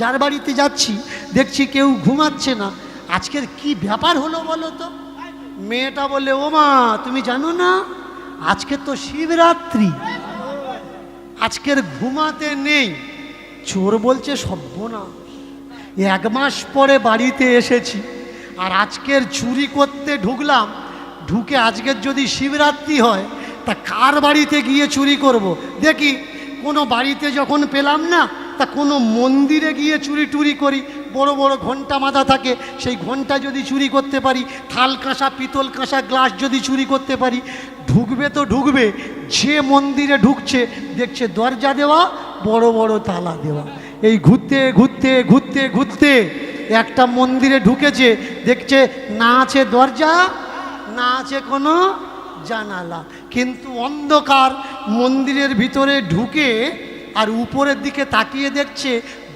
যার বাড়িতে যাচ্ছি দেখছি কেউ ঘুমাচ্ছে না আজকের কি ব্যাপার হলো বলো তো মেয়েটা বলে ও মা তুমি জানো না আজকে তো শিবরাত্রি আজকের ঘুমাতে নেই চোর বলছে সর্বনাশ 1 মাস পরে বাড়িতে এসেছি আর আজকের চুরি করতে ঢুকলাম ঢুকে আজকের যদি শিবরাত্রি হয় তা কার বাড়িতে গিয়ে চুরি করব। দেখি কোনো বাড়িতে যখন পেলাম না, তা কোনো মন্দিরে গিয়ে চুরি টুরি করি। বড় বড় ঘন্টা মাথা থাকে, সেই ঘন্টা যদি চুরি করতে পারি, থাল কাঁসা পিতল কাঁসা গ্লাস যদি চুরি করতে পারি, ঢুকবে তো ঢুকবে। যে মন্দিরে ঢুকছে দেখছে দরজা দেওয়া, বড় বড় তালা দেওয়া। এই ঘুরতে ঘুরতে ঘুরতে ঘুরতে একটা মন্দিরে ঢুকেছে, দেখছে না আছে দরজা, না আছে কোনো জানালা, কিন্তু অন্ধকার। মন্দিরের ভিতরে ঢুকে আর উপরের দিকে তাকিয়ে দেখছে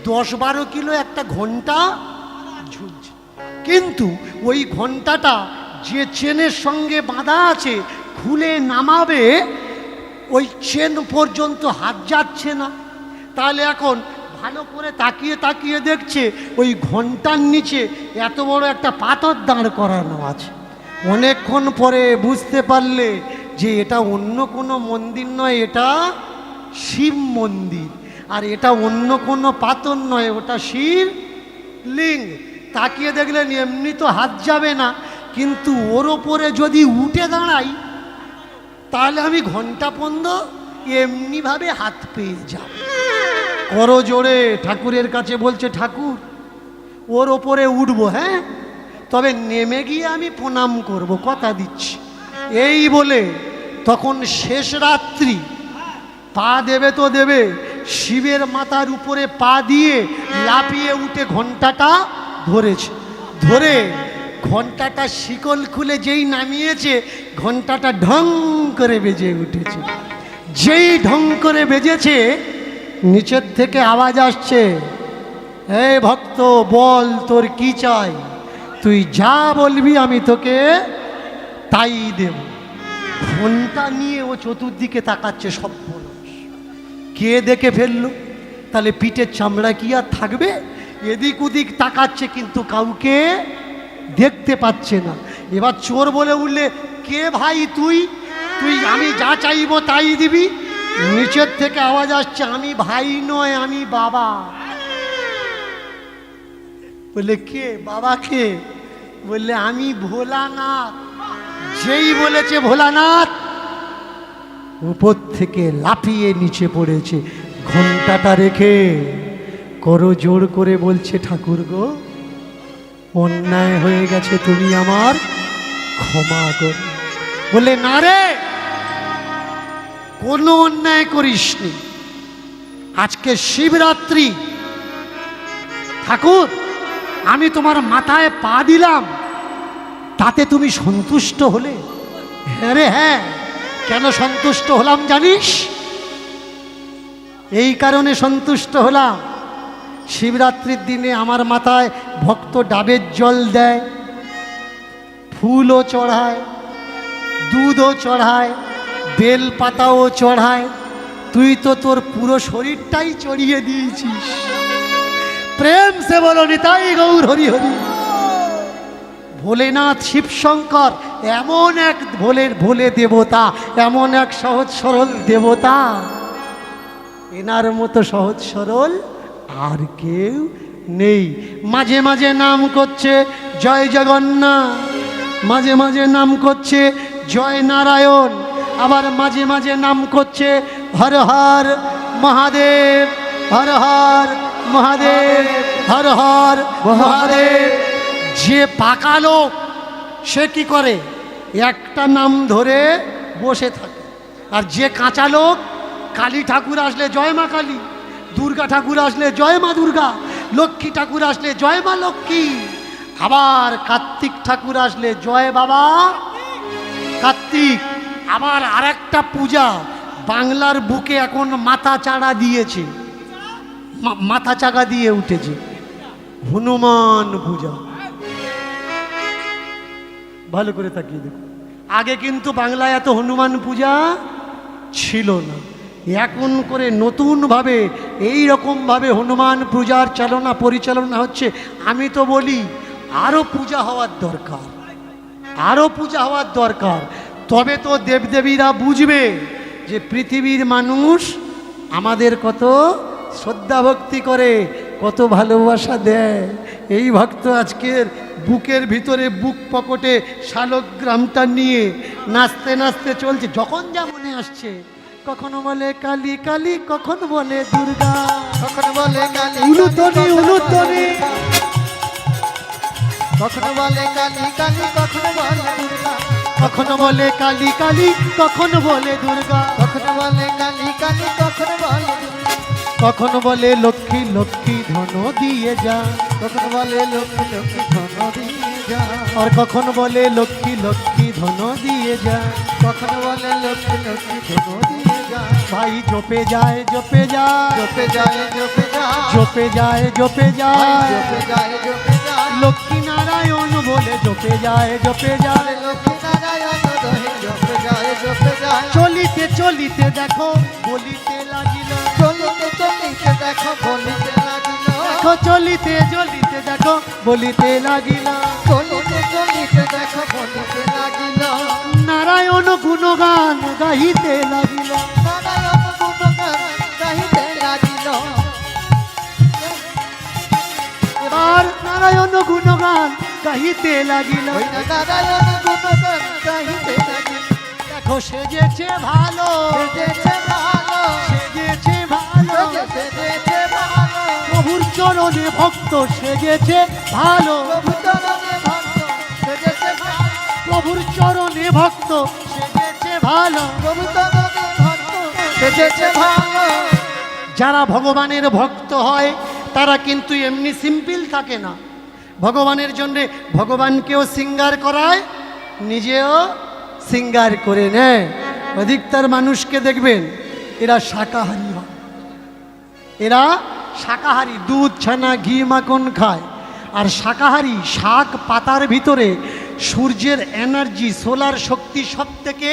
10-12 কিলো একটা ঘন্টা ঝুলছে, কিন্তু ওই ঘন্টাটা যে চেনের সঙ্গে বাঁধা আছে, খুলে নামাবে ওই চেন পর্যন্ত হাত যাচ্ছে না। তাহলে এখন ভালো করে তাকিয়ে তাকিয়ে দেখছে ওই ঘন্টার নিচে এত বড় একটা পাথর দাঁড় করানো আছে। অনেকক্ষণ পরে বুঝতে পারলে যে এটা অন্য কোনো মন্দির নয়, এটা শিব মন্দির। আর এটা অন্য কোনো পাথর নয়, ওটা শিব লিঙ্গ। তাকিয়ে দেখলেন এমনি তো হাত যাবে না, কিন্তু ওর ওপরে যদি উঠে দাঁড়াই তাহলে আমি ঘন্টা পর্যন্ত এমনিভাবে হাত পেয়ে যাব। করো জোরে ঠাকুরের কাছে, বলছে ঠাকুর ওর ওপরে উঠবো, হ্যাঁ, তবে নেমে গিয়ে আমি প্রণাম করব, কথা দিচ্ছি। এই বলে তখন শেষ রাত্রি, পা দেবে তো দেবে, শিবের মাথার উপরে পা দিয়ে লাফিয়ে উঠে ঘন্টাটা ধরেছে। ধরে ঘন্টাটা শিকল খুলে যেই নামিয়েছে, ঘন্টাটা ঢং করে বেজে উঠেছে। যেই ঢং করে বেজেছে, নিচের থেকে আওয়াজ আসছে, হে ভক্ত বল তোর কি চাই, তুই যা বলবি আমি তোকে তাই দেব। ঘন্টা নিয়ে ও চতুর্দিকে তাকাচ্ছে, সব কে দেখে ফেললো? তাহলে পিঠের চামড়া কি আর থাকবে? এদিক ওদিক তাকাচ্ছে কিন্তু কাউকে দেখতে পাচ্ছে না। এবার চোর বলে উঠলে, কে ভাই তুই? তুই আমি যা চাইবো তাই দিবি? নিচের থেকে আওয়াজ আসছে, আমি ভাই নয়, আমি বাবা। বললে কে? বাবা কে? বললে আমি ভোলানাথ। যেই বলেছে ভোলানাথ, উপর থেকে লাফিয়ে নিচে পড়েছে, ঘন্টাটা রেখে করো জোর করে বলছে, ঠাকুর গো অন্যায় হয়ে গেছে, তুমি আমার ক্ষমা করো। বলে না রে, কোনো অন্যায় করিসনি, আজকে শিবরাত্রি, ঠাকুর আমি তোমার মাথায় পা দিলাম, তাতে তুমি সন্তুষ্ট হলে? হ্যাঁ রে হ্যাঁ। কেন সন্তুষ্ট হলাম জানিস? এই কারণে সন্তুষ্ট হলাম, শিবরাত্রির দিনে আমার মাথায় ভক্ত ডাবের জল দেয়, ফুলও চড়ায়, দুধও চড়ায়, বেল পাতাও চড়ায়, তুই তো তোর পুরো শরীরটাই চড়িয়ে দিয়েছিস। প্রেম সে বলো নিতাই গৌর হরি হরি। ভোলেনাথ শিবশঙ্কর এমন এক ভোলে দেবতা, এমন এক সহজ সরল দেবতা, এনার মতো সহজ সরল আর কেউ নেই। মাঝে মাঝে নাম করছে জয় জগন্নাথ, মাঝে মাঝে নাম করছে জয় নারায়ণ, আবার মাঝে মাঝে নাম করছে হর হর মহাদেব, হর হর মহাদেব, হর হর মহাদেব। যে পাকা লোক সে কি করে? একটা নাম ধরে বসে থাকে। আর যে কাঁচা লোক, কালী ঠাকুর আসলে জয় মা কালী, দুর্গা ঠাকুর আসলে জয় মা দুর্গা, লক্ষ্মী ঠাকুর আসলে জয় মা লক্ষ্মী, আবার কার্তিক ঠাকুর আসলে জয় বাবা কার্তিক। আবার আরেকটা পূজা বাংলার বুকে এখন মাথা চাড়া দিয়েছে, মাথা চাকা দিয়ে উঠেছে, হনুমান পূজা। ভালো করে তাকিয়ে দেখুন, আগে কিন্তু বাংলায় এত হনুমান পূজা ছিল না। এখন করে নতুনভাবে এই রকমভাবে হনুমান পূজার পরিচালনা হচ্ছে। আমি তো বলি আরও পূজা হওয়ার দরকার, আরও পূজা হওয়ার দরকার। তবে তো দেবদেবীরা বুঝবে যে পৃথিবীর মানুষ আমাদের কত শ্রদ্ধা ভক্তি করে, কত ভালোবাসা দেয়। এই ভক্ত আজকের বুকের ভিতরে, বুক পকেটে শালগ্রামটা নিয়ে নাচতে নাচতে চলছে, যখন যা মনে আসছে কখনো বলে কালী কালী, কখনো বলে দুর্গা। কখনো বলে কালী উলুতনি উলুতনি, কখনো বলে কালী কালী, কখনো বলে দুর্গা। কখনো বলে কালী কালী, কখনো বলে দুর্গা। কখনো বলে কালী কালী, কখনো বলে দুর্গা। কখনো বলে লক্ষ্মী লক্ষ্মী ধন দিয়ে যা। কখনো বলে লক্ষ্মী লক্ষ্মী ধন দিয়ে যা। আর কখনো বলে লক্ষ্মী লক্ষ্মী ধন দিয়ে যা। কখনো বলে লক্ষ্মী লক্ষ্মী ধন দিয়ে যা। ভাই জপে যায় জপে যায়, জপে যায় জপে যায়, জপে যায় জপে ভাই যায়, জপে যায় জপে যায়। লক্ষ্মী নারায়ণ বলে জপে যায় জপে যায়। লক্ষ্মী নারায়ণ দহে জপে যায় জপে যায়। চলিতে চলিতে দেখো বলিতে লাগিল, চলিতে চলিতে দেখো বলিতে লাগিল। দেখো চলিতে চলিতে দেখো বলিতে লাগিল। চলিতে চলিতে দেখো বলিতে লাগিল। নারায়ণ গুণগান গাহিতে লাগিল। নারায়ণ গুণগান গাহিতে লাগিল। এবার নারায়ণ গুণগান গাহিতে লাগিল। ওই না নারায়ণ গুণগান গাহিতে লাগিল। দেখো সেজেছে ভালো, সেজেছে ভালো, সেজেছে ভালো, সেজেছে ভালো। প্রভুর চরণে ভক্ত সেজেছে ভালো, প্রভু চরণে ভক্ত সেজেছে ভালো। প্রভুর চরণে ভক্ত সেজেছে ভালো। প্রভু চরণে ভক্ত সেজেছে ভালো। যারা ভগবানের ভক্ত হয় তারা কিন্তু এমনি সিম্পল থাকে না, ভগবানের জন্যে ভগবানকেও সিঙ্গার করায়, নিজেও সিঙ্গার করে নেয়। অধিকতর মানুষকে দেখবেন এরা শাকাহারী হয়, এরা শাকাহারী, দুধ ছানা ঘি মাখন খায়। আর শাকাহারী শাক পাতার ভিতরে সূর্যের এনার্জি, সোলার শক্তি সব থেকে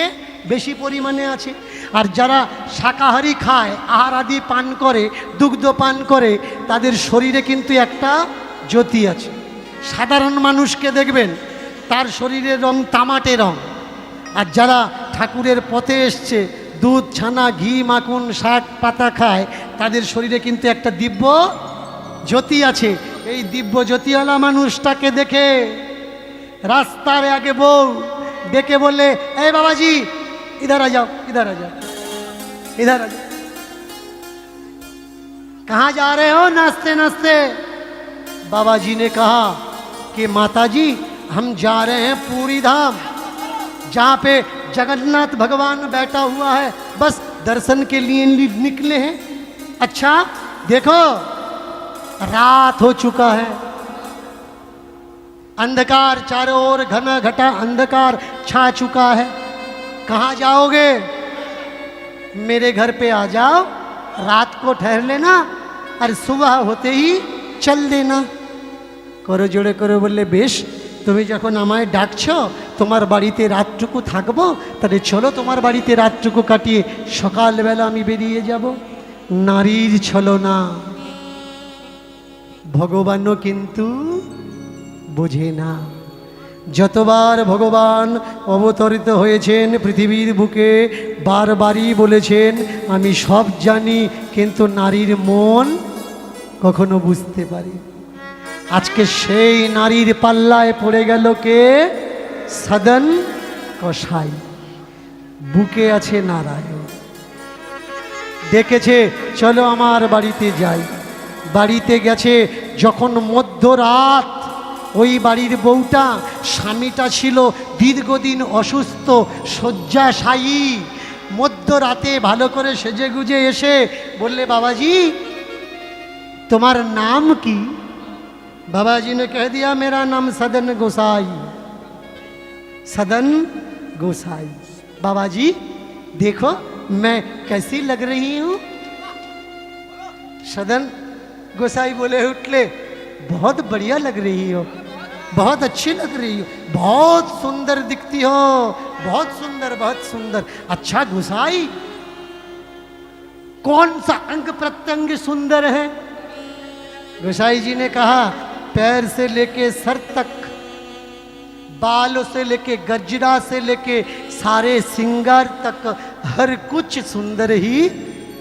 বেশি পরিমাণে আছে। আর যারা শাকাহারী খায়, আহার আদি পান করে, দুগ্ধ পান করে, তাদের শরীরে কিন্তু একটা জ্যোতি আছে। সাধারণ মানুষকে দেখবেন তার শরীরের রং তামাটে রং। আর যারা ঠাকুরের পথে এসছে, দুধ ছানা ঘি মাখন শাক পাতা খায়, তাদের শরীরে কিন্তু একটা দিব্য জ্যোতি আছে। এই দিব্য জ্যোতিওয়ালা মানুষটাকে দেখে রাস্তার আগে বউ ডেকে বললে, এই বাবাজি इधर आ जाओ, इधर आ जाओ, इधर आ जाओ। कहाँ जा रहे हो नाचते नाचते? बाबा जी ने कहा कि माता जी हम जा रहे हैं पूरी धाम, जहाँ पे जगन्नाथ भगवान बैठा हुआ है, बस दर्शन के लिए निकले हैं। अच्छा देखो रात हो चुका है, अंधकार चारों ओर घना घटा अंधकार छा चुका है, कहाँ जाओगे? मेरे घर पे आ जाओ, रात को ठहर लेना और सुबह होते ही चल देना। करो जोड़े करो बोले बेश, তুমি যখন আমায় ডাকছো তোমার বাড়িতে রাতটুকু থাকবো, তাহলে চলো তোমার বাড়িতে রাতটুকু কাটিয়ে সকালবেলা আমি বেরিয়ে যাব। নারীর ছলনা ভগবানও কিন্তু বোঝে না। যতবার ভগবান অবতরিত হয়েছেন পৃথিবীর বুকে, বারবারই বলেছেন আমি সব জানি, কিন্তু নারীর মন কখনো বুঝতে পারি। আজকে সেই নারীর পাল্লায় পড়ে গেল কে? সদন কসাই। বুকে আছে নারায়ণ, ডেকেছে চলো আমার বাড়িতে যাই। বাড়িতে গেছে যখন মধ্যরাত, ওই বাড়ির বউটা, স্বামীটা ছিল দীর্ঘদিন অসুস্থ শয্যাশায়ী। মধ্যরাতে ভালো করে সেজে গুজে এসে বললে, বাবাজি তোমার নাম কি? बाबाजी ने कह दिया मेरा नाम सदन गोसाई, सदन गोसाई। बाबाजी देखो मैं कैसी लग रही हूँ? सदन गोसाई बोले उठले, बहुत बढ़िया लग रही हो, बहुत अच्छी लग रही हो, बहुत सुंदर दिखती हो, बहुत सुंदर बहुत सुंदर। अच्छा गोसाई कौन सा अंग प्रत्यंग सुंदर है? गोसाई जी ने कहा पैर से लेके सर तक, बालों से लेके गजरा से लेके सारे सिंगार तक हर कुछ सुंदर ही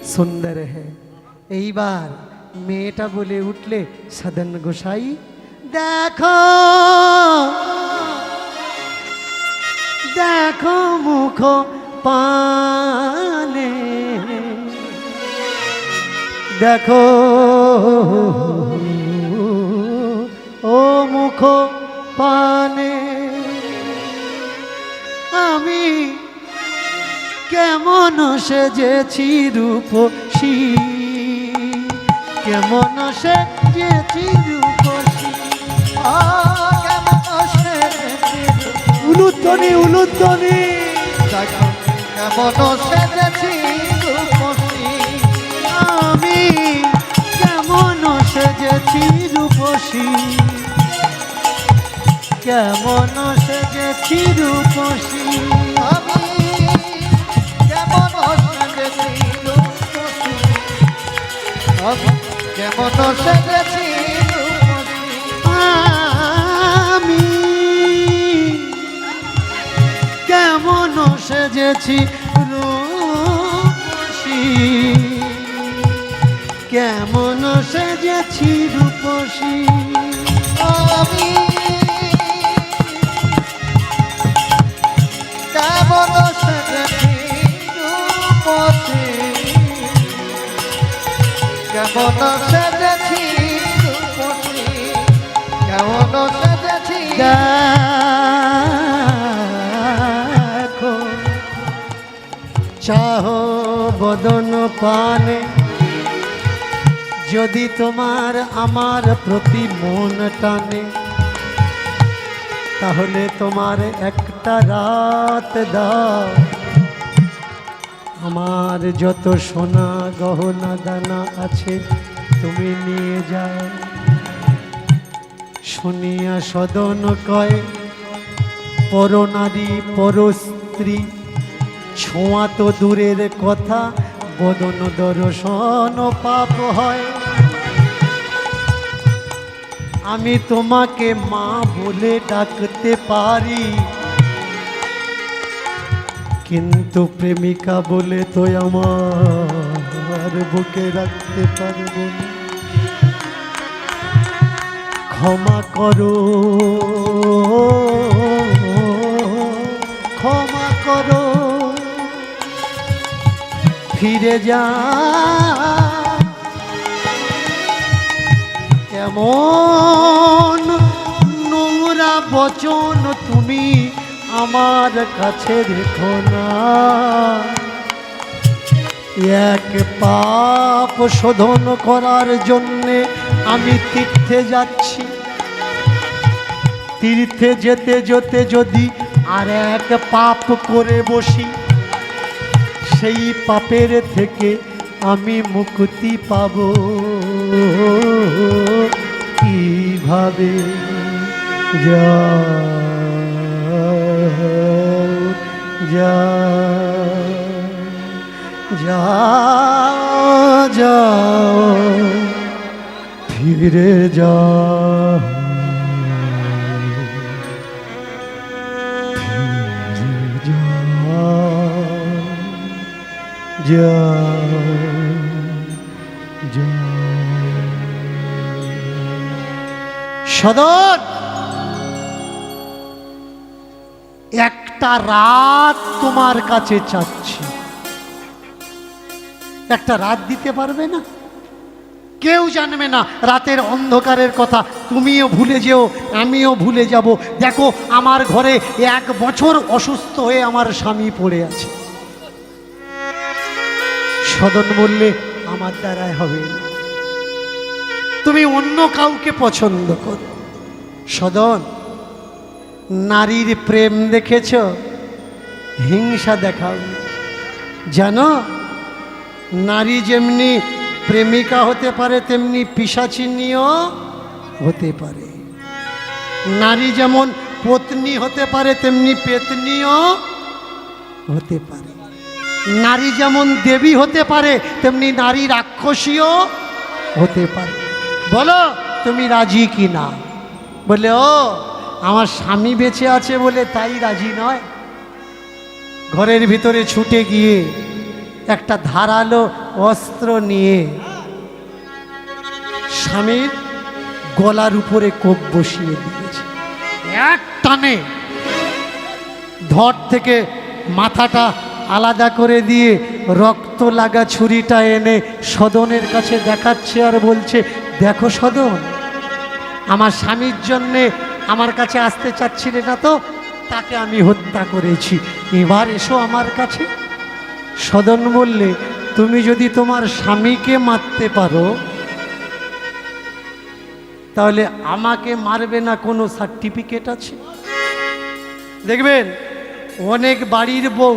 सुंदर है। यही बार मेटा बोले उठले, सदन गोसाई देखो देखो मुखो पाने দেখো ও মুখ পানে আমি কেমন সেজেছি রূপসী, কেমন সেজেছি রূপসী। কেমন সেজেছি উলুধ্বনি উলুধ্বনি। দেখো কেমন সেজেছি রূপসী, আমি কেমন সেজেছি রূপসী, কেমন সেজেছি রূপসী। আমি কেমন সেজেছি রূপসী, আমি কেমন সেজেছি রূপসী। আমি কেমন সেজেছি রূপসী, কেমন সেজেছি রূপসী। আমি কেমন সেজেছি রূপসী, কেমন সেজেছি রূপসী, কেমন সেজেছি। দেখো চাহো বদন পানে, যদি তোমার আমার প্রতি মন টানে, তাহলে তোমার একটা রাত দাও, আমার যত সোনা গহনা দানা আছে তুমি নিয়ে যাও। শুনিয়া সদন কয় পরনারী পরস্ত্রী, ছোঁয়া তো দূরের কথা, বদন দর্শন পাপ হয়। আমি তোমাকে মা বলে ডাকতে পারি, কিন্তু প্রেমিকা বলে তো আমার বুকে রাখতে পারবো না। ক্ষমা করো, ক্ষমা করো, ফিরে যা। কেমন নোংরা বচন তুমি আমার কাছে রেখো না। এক পাপ শোধন করার জন্যে আমি তীর্থে যাচ্ছি, তীর্থে যেতে যেতে যদি আর এক পাপ করে বসি, সেই পাপের থেকে আমি মুক্তি পাব কিভাবে? যাও যাও ফিরে যাও, সদর একটা রাত তোমার কাছে চাচ্ছি, একটা রাত দিতে পারবে না? কেউ জানবে না রাতের অন্ধকারের কথা, তুমিও ভুলে যেও, আমিও ভুলে যাব। দেখো আমার ঘরে 1 বছর অসুস্থ হয়ে আমার স্বামী পড়ে আছে। সদন বললে আমার দ্বারাই হবে না, তুমি অন্য কাউকে পছন্দ করো। সদন নারীর প্রেম দেখেছ, হিংসা দেখাও। জানো নারী যেমনি প্রেমিকা হতে পারে তেমনি পিশাচিনীও হতে পারে। নারী যেমন পত্নী হতে পারে তেমনি পেতনিও হতে পারে। নারী যেমন দেবী হতে পারে তেমনি নারী রাক্ষসীও হতে পারে। বলো তুমি রাজি কি না? বলে ও আমার স্বামী বেঁচে আছে বলে তাই রাজি নয়। ঘরের ভিতরে ছুটে গিয়ে একটা ধারালো অস্ত্র নিয়ে স্বামীর গলার উপরে কোপ বসিয়ে দিয়েছে। এক টানে ধড় থেকে মাথাটা আলাদা করে দিয়ে রক্ত রক্ত লাগা ছুরিটা এনে সদনের কাছে দেখাচ্ছে আর বলছে, দেখো সদন, আমার স্বামীর জন্যে আমার কাছে আসতে চাচ্ছিলে না তো, তাকে আমি হত্যা করেছি, এবার এসো আমার কাছে। সদন বললে, তুমি যদি তোমার স্বামীকে মারতে পারো তাহলে আমাকে মারবে না কোনো সার্টিফিকেট আছে? দেখবেন অনেক বাড়ির বউ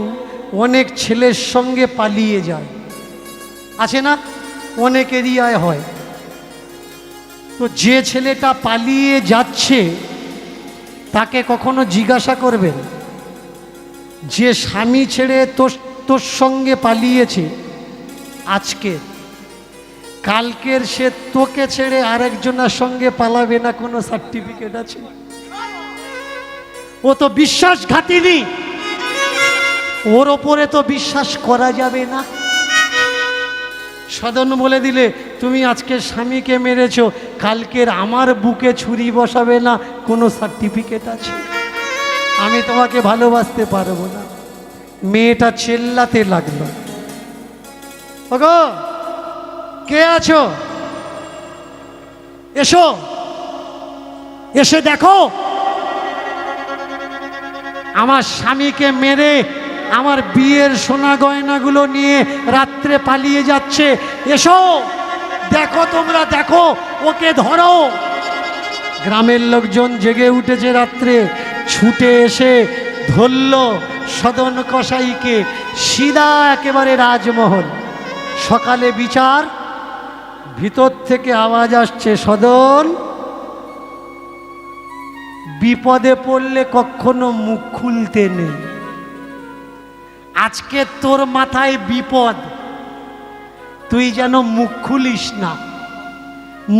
অনেক ছেলের সঙ্গে পালিয়ে যায়, আছে না? অনেক এরিয়ায় হয়। তো যে ছেলেটা পালিয়ে যাচ্ছে তাকে কখনো জিজ্ঞাসা করবেন, যে স্বামী ছেড়ে তোর সঙ্গে পালিয়েছে আজকে, কালকের সে তোকে ছেড়ে আরেকজনের সঙ্গে পালাবে না কোনো সার্টিফিকেট আছে? ও তো বিশ্বাসঘাতিনী, ওর ওপরে তো বিশ্বাস করা যাবে না। সদন বলে দিলে, তুমি আজকে স্বামীকে মেরেছো, কালকের আমার বুকে ছুরি বসাবে না কোনো সার্টিফিকেট আছে? আমি তোমাকে ভালোবাসতে পারবো না। মেয়েটা চেল্লাতে লাগলো, ওগো কে আছো, এসো, এসে দেখো আমার স্বামীকে মেরে আমার বিয়ের সোনা গয়নাগুলো নিয়ে রাত্রে পালিয়ে যাচ্ছে, এসো দেখো, তোমরা দেখো, ওকে ধরো। গ্রামের লোকজন জেগে উঠেছে, রাত্রে ছুটে এসে ধরল সদন কসাইকে, সিধা একেবারে রাজমহল। সকালে বিচার, ভিতর থেকে আওয়াজ আসছে, সদন, বিপদে পড়লে কখনো মুখ খুলতে নেই, আজকে তোর মাথায় বিপদ, তুই যেন মুখ খুলিস না,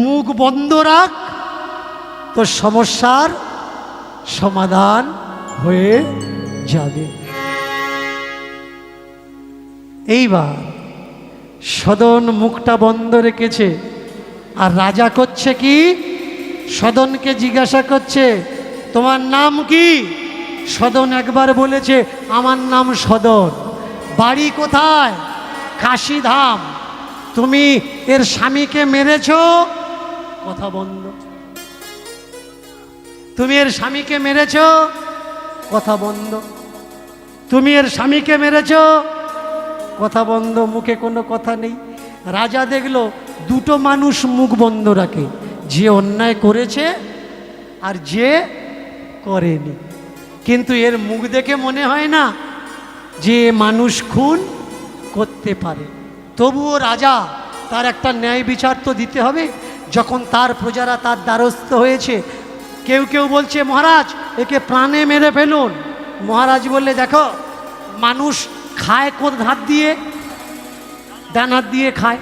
মুখ বন্ধ রাখ, তোর সমস্যার সমাধান হয়ে যাবে। এইবার সদন মুখটা বন্ধ রেখেছে, আর রাজা করছে কি, সদনকে জিজ্ঞাসা করছে, তোমার নাম কি? সদন একবার বলেছে, আমার নাম সদন। বাড়ি কোথায়? কাশীধাম। তুমি এর স্বামীকে মেরেছ? কথা বন্ধ। তুমি এর স্বামীকে মেরেছ? কথা বন্ধ। তুমি এর স্বামীকে মেরেছ? কথা বন্ধ। মুখে কোনো কথা নেই। রাজা দেখলো দুটো মানুষ মুখ বন্ধ রাখে, যে অন্যায় করেছে আর যে করেনি, কিন্তু এর মুখ দেখে মনে হয় না যে মানুষ খুন করতে পারে। তবুও রাজা তার একটা ন্যায় বিচার তো দিতে হবে, যখন তার প্রজারা তার দ্বারস্থ হয়েছে। কেউ কেউ বলছে, মহারাজ একে প্রাণে মেরে ফেলুন। মহারাজ বললে, দেখো মানুষ খায় কোন হাত দিয়ে? ডান হাত দিয়ে খায়।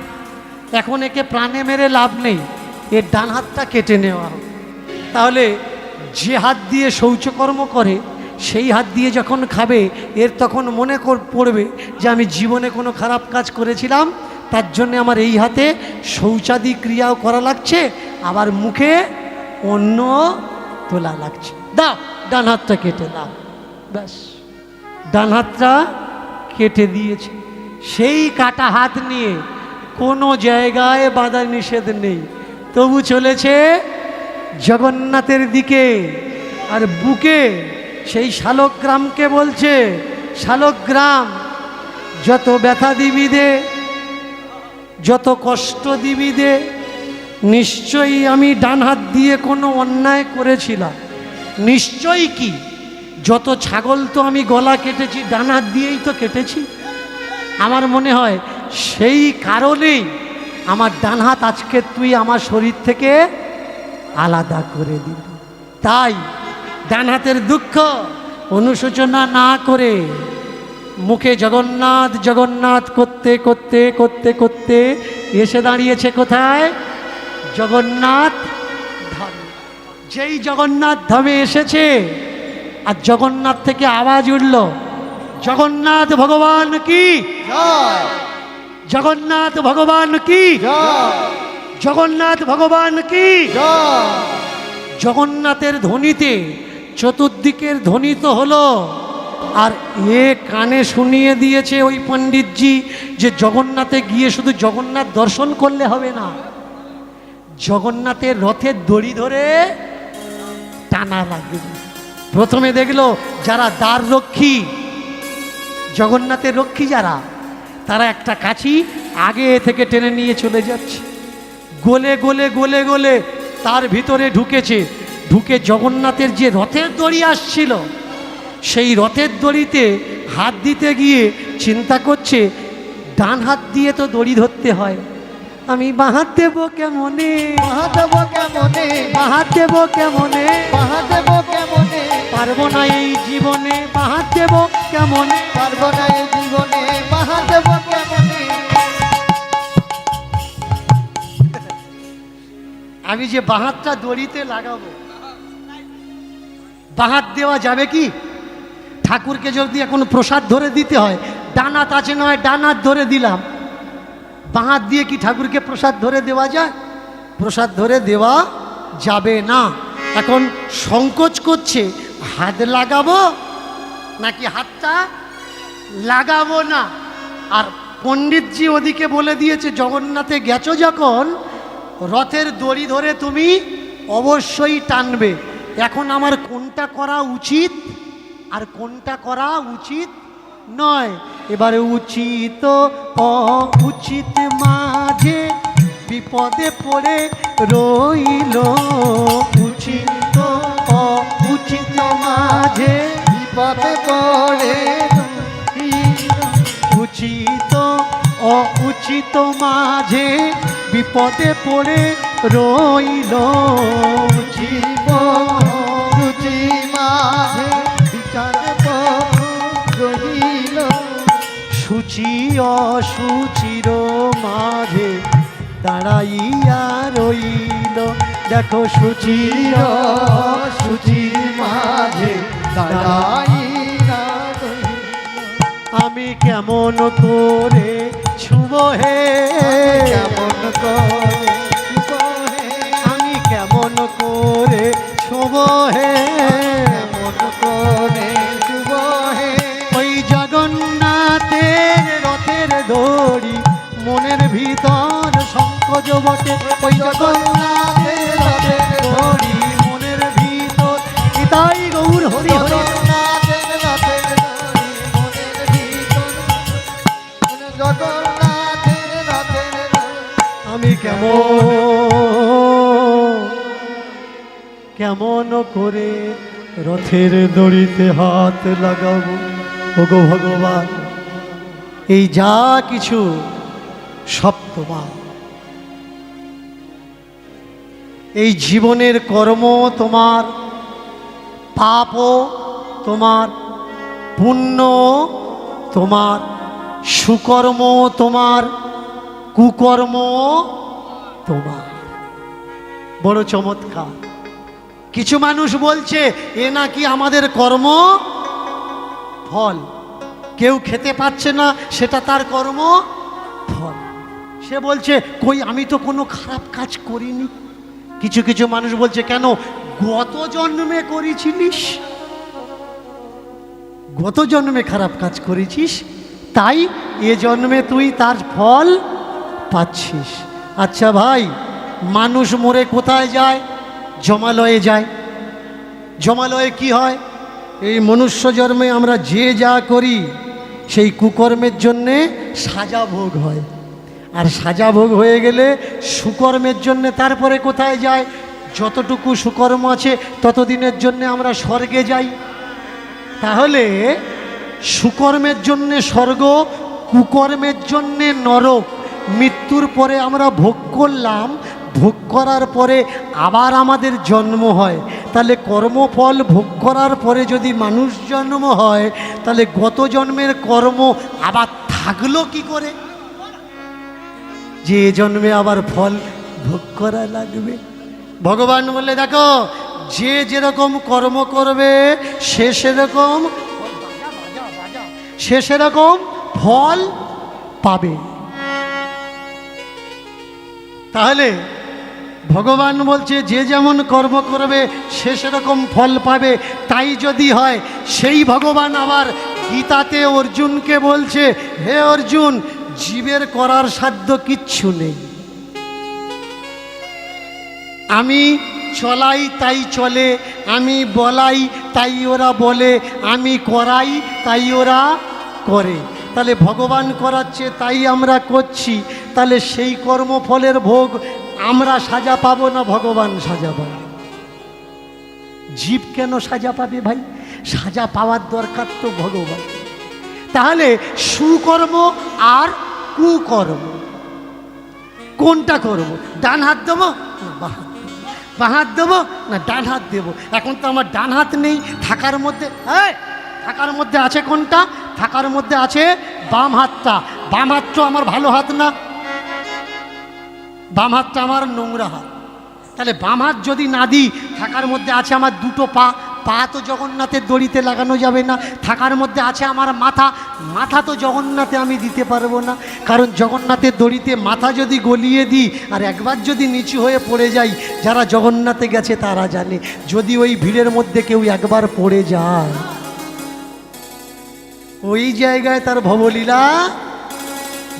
এখন একে প্রাণে মেরে লাভ নেই, এর ডান হাতটা কেটে নেওয়া হবে। তাহলে যে হাত দিয়ে শৌচকর্ম করে সেই হাত দিয়ে যখন খাবে, এর তখন মনে পড়বে যে আমি জীবনে কোনো খারাপ কাজ করেছিলাম, তার জন্য আমার এই হাতে শৌচাদি ক্রিয়াও করা লাগছে, আবার মুখে অন্ন তোলা লাগছে। দাও ডান হাতটা কেটে দাও। ব্যাস, ডান হাতটা কেটে দিয়েছে। সেই কাটা হাত নিয়ে কোনো জায়গায় বাধা নিষেধ নেই, তবু চলেছে জগন্নাথের দিকে। আর বুকে সেই শালগ্রামকে বলছে, শালগ্রাম যত ব্যথা দিবি দে, যত কষ্ট দিবি দে, নিশ্চয়ই আমি ডান হাত দিয়ে কোনো অন্যায় করেছিলাম। নিশ্চয়ই কি? যত ছাগল তো আমি গলা কেটেছি ডান হাত দিয়েই তো কেটেছি। আমার মনে হয় সেই কারণেই আমার ডান হাত আজকে তুই আমার শরীর থেকে আলাদা করে দিবি। তাই ডান হাতের দুঃখ অনুশোচনা না করে মুখে জগন্নাথ জগন্নাথ করতে করতে করতে করতে এসে দাঁড়িয়েছে কোথায়? জগন্নাথ ধামে। যেই জগন্নাথ ধামে এসেছে আর জগন্নাথ থেকে আওয়াজ উঠল, জগন্নাথ ভগবান কি জয়, জগন্নাথ ভগবান কি জয়, জগন্নাথ ভগবান কি জয়। জগন্নাথের ধ্বনিতে চতুর্দিকের ধ্বনিত হলো আর এ কানে শুনিয়ে দিয়েছে ওই পণ্ডিতজি যে জগন্নাথে গিয়ে শুধু জগন্নাথ দর্শন করলে হবে না, জগন্নাথের রথের দড়ি ধরে টানা লাগবে। প্রথমে দেখলো যারা দ্বার রক্ষী, জগন্নাথের রক্ষী যারা, তারা একটা কাছি আগে থেকে টেনে নিয়ে চলে যাচ্ছে, গলে গলে গলে গলে তার ভিতরে ঢুকেছে, ঢুকে জগন্নাথের যে রথের দড়ি আসছিল সেই রথের দড়িতে হাত দিতে গিয়ে চিন্তা করছে ডান হাত দিয়ে তো দড়ি ধরতে হয়, আমি বাঁ হাত দেবো কেমনে, বাহা দেবো কেমনে, বাঁ হাত দেবো কেমনে, বাহা দেবো কেমনে, পারবো না এই জীবনে বাঁ হাত দেবো কেমনে। পারবো না এই জীবনে বাহা দেবো কেমনে। আমি যে বাঁ হাতটা দড়িতে লাগাবো, বাঁ হাত দেওয়া যাবে কি? ঠাকুরকে যদি এখন প্রসাদ ধরে দিতে হয়, ডান হাত আছে নয় ডান হাত ধরে দিলাম, বাঁ হাত দিয়ে কি ঠাকুরকে প্রসাদ ধরে দেওয়া যায়? প্রসাদ ধরে দেওয়া যাবে না। এখন সংকোচ করছে হাত লাগাবো নাকি হাতটা লাগাবো না। আর পণ্ডিতজি ওদিকে বলে দিয়েছে জগন্নাথে গেছো যখন রথের দড়ি ধরে তুমি অবশ্যই টানবে। এখন আমার কোনটা করা উচিত আর কোনটা করা উচিত নয়, এবারে উচিত উচিত মাঝে বিপদে পড়ে রইল, উচিত উচিত মাঝে বিপদে পড়ে উচিত উচিত মাঝে বিপদে পড়ে রইল, জীব রুচি মাঝে বিচার রহিল, সূচি অসুচির মাঝে দাঁড়াইয়া রইল। দেখো সূচি সুচির মাঝে দাঁড়াইয়া রহিল। আমি কেমন করে ছুব হে, কেমন করে শুভ হে, আমি কেমন করে ছুব হে, কেমন করে শুভ হে, ওই জগন্নাথের রথের দড়ি মনের ভিতর সংকোচ বটে, ওই জগন্নাথের রথের দড়ি মনের ভিতর, তাই গৌর হরি হরি। জগন্নাথের রথের দড়ি মনের ভিতর, জগন্নাথের রথের দড়ি। আমি কেমন করে রথের দড়িতে হাত লাগাবো। ওগো ভগবান, এই যা কিছু সব তোমার, এই জীবনের কর্ম তোমার, পাপও তোমার, পুণ্য তোমার, সুকর্ম তোমার, কুকর্ম তোমার। বড় চমৎকার। কিছু মানুষ বলছে এ নাকি আমাদের কর্ম ফল, কেউ খেতে পাচ্ছে না সেটা তার কর্ম ফল। সে বলছে কই আমি তো কোনো খারাপ কাজ করিনি। কিছু কিছু মানুষ বলছে কেন গত জন্মে করেছিলিস, গত জন্মে খারাপ কাজ করেছিস তাই এ জন্মে তুই তার ফল পাচ্ছিস। আচ্ছা ভাই, মানুষ মরে কোথায় যায়? জমালয়ে যায়। জমালয়ে কি হয়? এই মনুষ্য জন্মে আমরা যে যা করি সেই কুকর্মের জন্যে সাজা ভোগ হয়, আর সাজা ভোগ হয়ে গেলে সুকর্মের জন্যে তারপরে কোথায় যায়? যতটুকু সুকর্ম আছে ততদিনের জন্যে আমরা স্বর্গে যাই। তাহলে সুকর্মের জন্যে স্বর্গ, কুকর্মের জন্যে নরক। মৃত্যুর পরে আমরা ভোগ করলাম, ভোগ করার পরে আবার আমাদের জন্ম হয়। তাহলে কর্মফল ভোগ করার পরে যদি মানুষ জন্ম হয়, তাহলে গত জন্মের কর্ম আবার থাকলো কি করে যে এ জন্মে আবার ফল ভোগ করা লাগবে? ভগবান বলে দেখো, যে যেরকম কর্ম করবে সে সেরকম ফল পাবে। তাহলে ভগবান বলছে যে যেমন কর্ম করবে সে সেরকম ফল পাবে। তাই যদি হয়, সেই ভগবান আবার গীতাতে অর্জুনকে বলছে, হে অর্জুন, জীবের করার সাধ্য কিচ্ছু নেই। আমি চলাই তাই চলে, আমি বলাই তাই ওরা বলে, আমি করাই তাই ওরা করে। তাহলে ভগবান করাচ্ছে তাই আমরা করছি, তাহলে সেই কর্মফলের ভোগ আমরা সাজা পাবো না ভগবান সাজা পাবে? জীব কেন সাজা পাবে ভাই? সাজা পাওয়ার দরকার তো ভগবান। তাহলে সুকর্ম আর কুকর্ম কোনটা করব? ডান হাত দেবো না বাঁ হাত? বাঁ হাত দেবো না ডান হাত দেবো? এখন তো আমার ডান হাত নেই, থাকার মধ্যে থাকার মধ্যে আছে কোনটা? থাকার মধ্যে আছে বাম হাতটা। বাম হাত তো আমার ভালো হাত না, বাম হাতটা আমার নোংরা হাত। তাহলে বাম হাত যদি না দিই, থাকার মধ্যে আছে আমার দুটো পা। পা তো জগন্নাথের দড়িতে লাগানো যাবে না। থাকার মধ্যে আছে আমার মাথা। মাথা তো জগন্নাথে আমি দিতে পারবো না, কারণ জগন্নাথের দড়িতে মাথা যদি গলিয়ে দিই আর একবার যদি নিচু হয়ে পড়ে যাই, যারা জগন্নাথে গেছে তারা জানে, যদি ওই ভিড়ের মধ্যে কেউ একবার পড়ে যায়, ওই জায়গায় তার ভবলীলা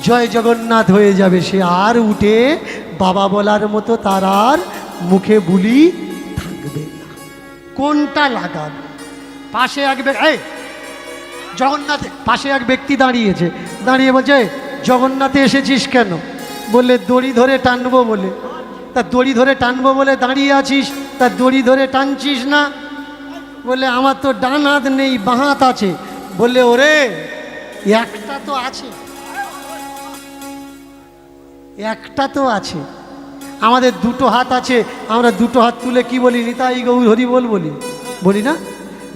জয় জগন্নাথ হয়ে যাবে। সে আর উঠে বাবা বলার মতো তার আর মুখে বুলি থাকবে না। কোনটা লাগাবে? পাশে এক জগন্নাথে পাশে এক ব্যক্তি দাঁড়িয়েছে, দাঁড়িয়ে বলছে, জগন্নাথে এসেছিস কেন? বললে দড়ি ধরে টানবো বলে। তা দড়ি ধরে টানবো বলে দাঁড়িয়ে আছিস, তা দড়ি ধরে টানছিস না? বলে আমার তো ডান হাত নেই, বাঁ হাত আছে। বললে ওরে, একটা তো আছে, একটা তো আছে। আমাদের দুটো হাত আছে, আমরা দুটো হাত তুলে কি বলি? নিতাই গৌর হরিবোল বলি, বলি না?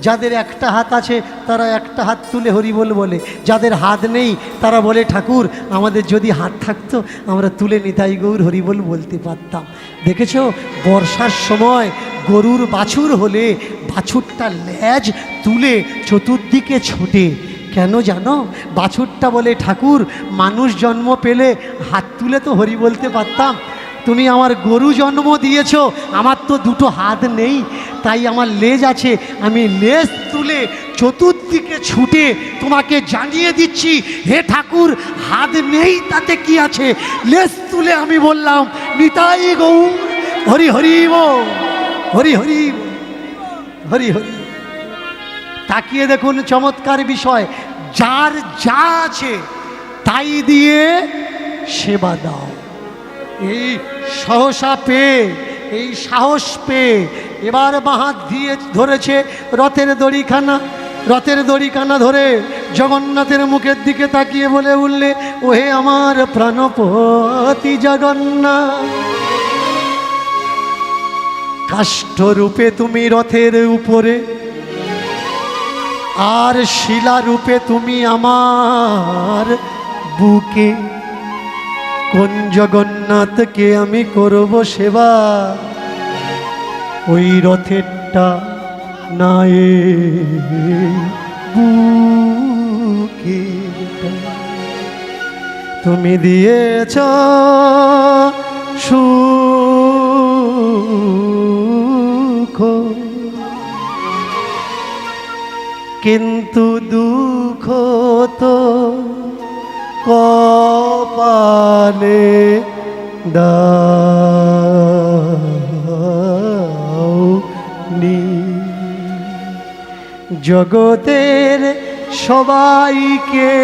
যাদের একটা হাত আছে তারা একটা হাত তুলে হরিবোল বলে, যাদের হাত নেই তারা বলে ঠাকুর আমাদের যদি হাত থাকতো আমরা তুলে নিতাই গৌর হরিবোল বলতে পারতাম। দেখেছো, বর্ষার সময় গরুর বাছুর হলে বাছুরটা লেজ তুলে চতুর্দিকে ছোটে। কেন জানো? বাছুরটা বলে ঠাকুর মানুষ জন্ম পেলে হাত তুলে তো হরি বলতে পারতাম, তুমি আমার গরু জন্ম দিয়েছ, আমার তো দুটো হাত নেই, তাই আমার লেজ আছে, আমি লেজ তুলে চতুর্দিকে ছুটে তোমাকে জানিয়ে দিচ্ছি, হে ঠাকুর হাত নেই তাতে কি আছে, লেজ তুলে আমি বললাম নিতাই গৌর হরি হরি বল, হরি হরি হরি হরি। তাকিয়ে দেখুন চমৎকার বিষয়, যার যা আছে তাই দিয়ে সেবা দাও। এই সহসা পেয়ে, এই সাহস পেয়ে এবার বাহাত দিয়ে ধরেছে রথের দড়িখানা। রথের দড়িখানা ধরে জগন্নাথের মুখের দিকে তাকিয়ে বলে উঠলে, ওহে আমার প্রাণপতি জগন্নাথ, কাষ্ঠরূপে তুমি রথের উপরে, আর শিলারূপে তুমি আমার বুকে। কোন জগন্নাথকে আমি করব সেবা? ওই রথেরটা নাই বুকে তুমি দিয়েছ সুখ, কিন্তু দুঃখ তো কপালে দাওনি। জগতের সবাইকে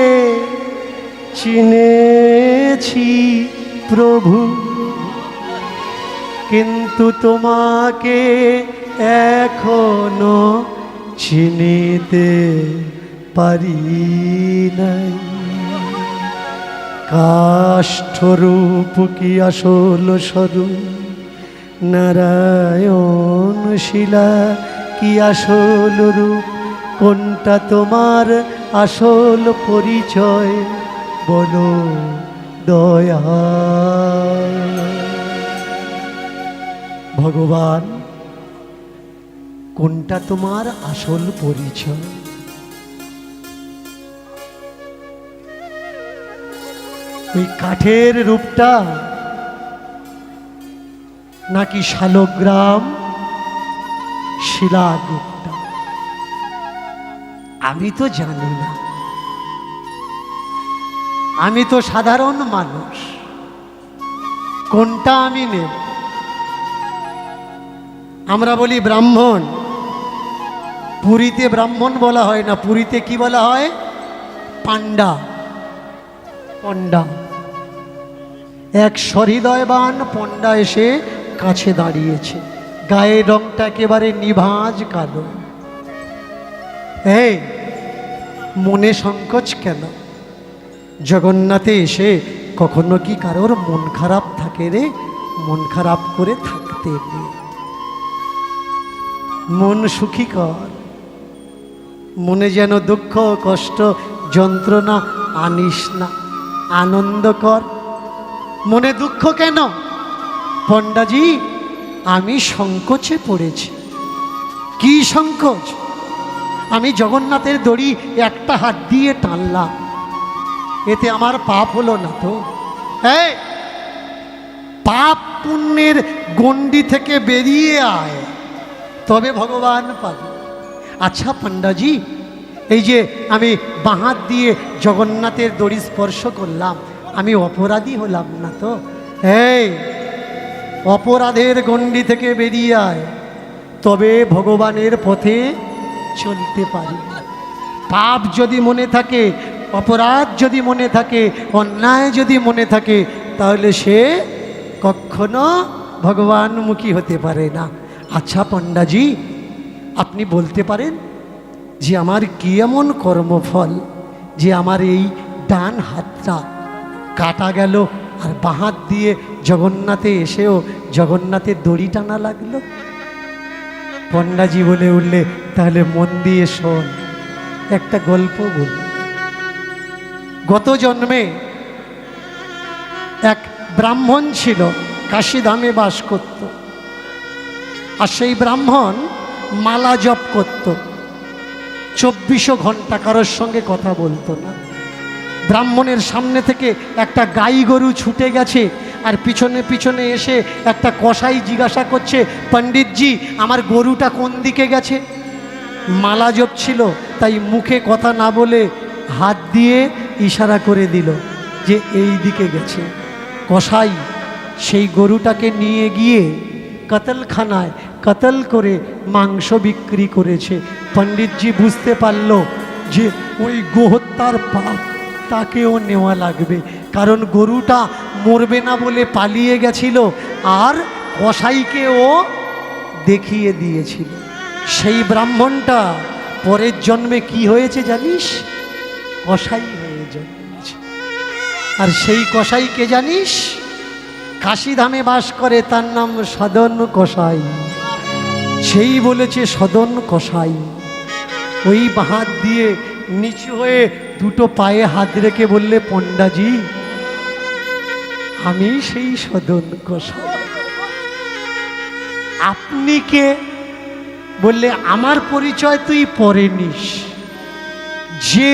চিনেছি প্রভু, কিন্তু তোমাকে এখনো চিনিতে পারি নাই। কাষ্ঠরূপ কি আসল স্বরূপ, নারায়ণ শিলা কি আসল রূপ, কোনটা তোমার আসল পরিচয় বলো দয়া। ভগবান, কোনটা তোমার আসল পরিচয়? ওই কাঠের রূপটা নাকি শালগ্রাম শিলাগুপ্তা? আমি তো জানি না, আমি তো সাধারণ মানুষ, কোনটা আমি নেব? আমরা বলি ব্রাহ্মণ, পুরীতে ব্রাহ্মণ বলা হয় না, পুরীতে কি বলা হয়? পান্ডা। পণ্ডা, এক সহৃদয়বান পণ্ডা এসে কাছে দাঁড়িয়েছে, গায়ের রংটা একেবারে নিভাঁজ কালো। এই মনে সংকোচ কেন? জগন্নাথে এসে কখনো কি কারোর মন খারাপ থাকে রে? মন খারাপ করে থাকতে নেই, মন সুখী কর, মনে যেন দুঃখ কষ্ট যন্ত্রণা আনিস না, আনন্দ কর। মনে দুঃখ কেন? পণ্ডাজি, আমি সংকোচে পড়েছি। কি সংকোচ? আমি জগন্নাথের দড়ি একটা হাত দিয়ে টানলাম, এতে আমার পাপ হলো না তো? এই পাপ পুণ্যের গণ্ডি থেকে বেরিয়ে আয়, তবে ভগবান পাবে। আচ্ছা পণ্ডাজি, এই যে আমি বাঁ হাত দিয়ে জগন্নাথের দড়ি স্পর্শ করলাম, আমি অপরাধী হলাম না তো? এই অপরাধের গণ্ডি থেকে বেরিয়ে আয়, তবে ভগবানের পথে চলতে পারি। পাপ যদি মনে থাকে, অপরাধ যদি মনে থাকে, অন্যায় যদি মনে থাকে, তাহলে সে কখনো ভগবানমুখী হতে পারে না। আচ্ছা পণ্ডাজি, আপনি বলতে পারেন যে আমার কি এমন কর্মফল যে আমার এই ডান হাতটা কাটা গেল আর বাঁ হাত দিয়ে জগন্নাথে এসেও জগন্নাথের দড়ি টানা লাগলো? পণ্ডাজি বলে উঠলে, তাহলে মন দিয়ে শোন, একটা গল্প বল। গত জন্মে এক ব্রাহ্মণ ছিল, কাশীধামে বাস করত। আর সেই ব্রাহ্মণ মালা জপ করত, 24 ঘন্টা কারোর সঙ্গে কথা বলতো না। ব্রাহ্মণের সামনে থেকে একটা গাই গরু ছুটে গেছে, আর পিছনে পিছনে এসে একটা কসাই জিজ্ঞাসা করছে, পণ্ডিতজি আমার গরুটা কোন দিকে গেছে? মালা জপ ছিল, তাই মুখে কথা না বলে হাত দিয়ে ইশারা করে দিল যে এই দিকে গেছে। কসাই সেই গরুটাকে নিয়ে গিয়ে কতলখানায় কতল করে মাংস বিক্রি করেছে। পণ্ডিতজি বুঝতে পারল যে ওই গোহত্যার পাপ তাকেও নেওয়া লাগবে, কারণ গরুটা মরবে না বলে পালিয়ে গেছিল আর কসাইকেও দেখিয়ে দিয়েছিল। সেই ব্রাহ্মণটা পরের জন্মে কি হয়েছে জানিস? কসাই হয়ে জন্মেছে। আর সেই কসাইকে জানিস? কাশীধামে বাস করে, তার নাম সদন কসাই। সেই বলেছে সদন কসাই। ওই হাত দিয়ে নিচু হয়ে দুটো পায়ে হাত রেখে বললে, পণ্ডাজি আমি সেই সদন কসাই। আপনি কে? বললে, আমার পরিচয় তুই পরে নিস। যে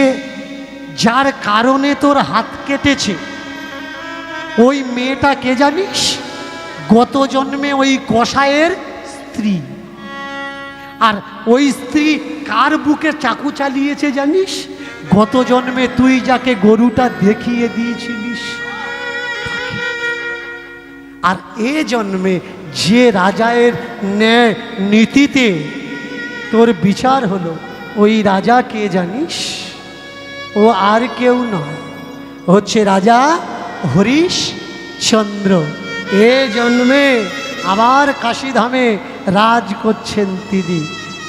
যার কারণে তোর হাত কেটেছে ওই মেয়েটা কে জানিস? গত জন্মে ওই কসাইয়ের স্ত্রী। আর ওই স্ত্রী কার বুকে চাকু চালিয়েছে জানিস? গত জন্মে তুই যাকে গরুটা দেখিয়ে দিয়েছিলিস। আর এ জন্মে যে রাজার ন্যায় নীতিতে তোর বিচার হলো, ওই রাজা কে জানিস? ও আর কেউ নয়, হচ্ছে রাজা হরিশচন্দ্র। এ জন্মে আবার কাশীধামে রাজ করছেন তিনি,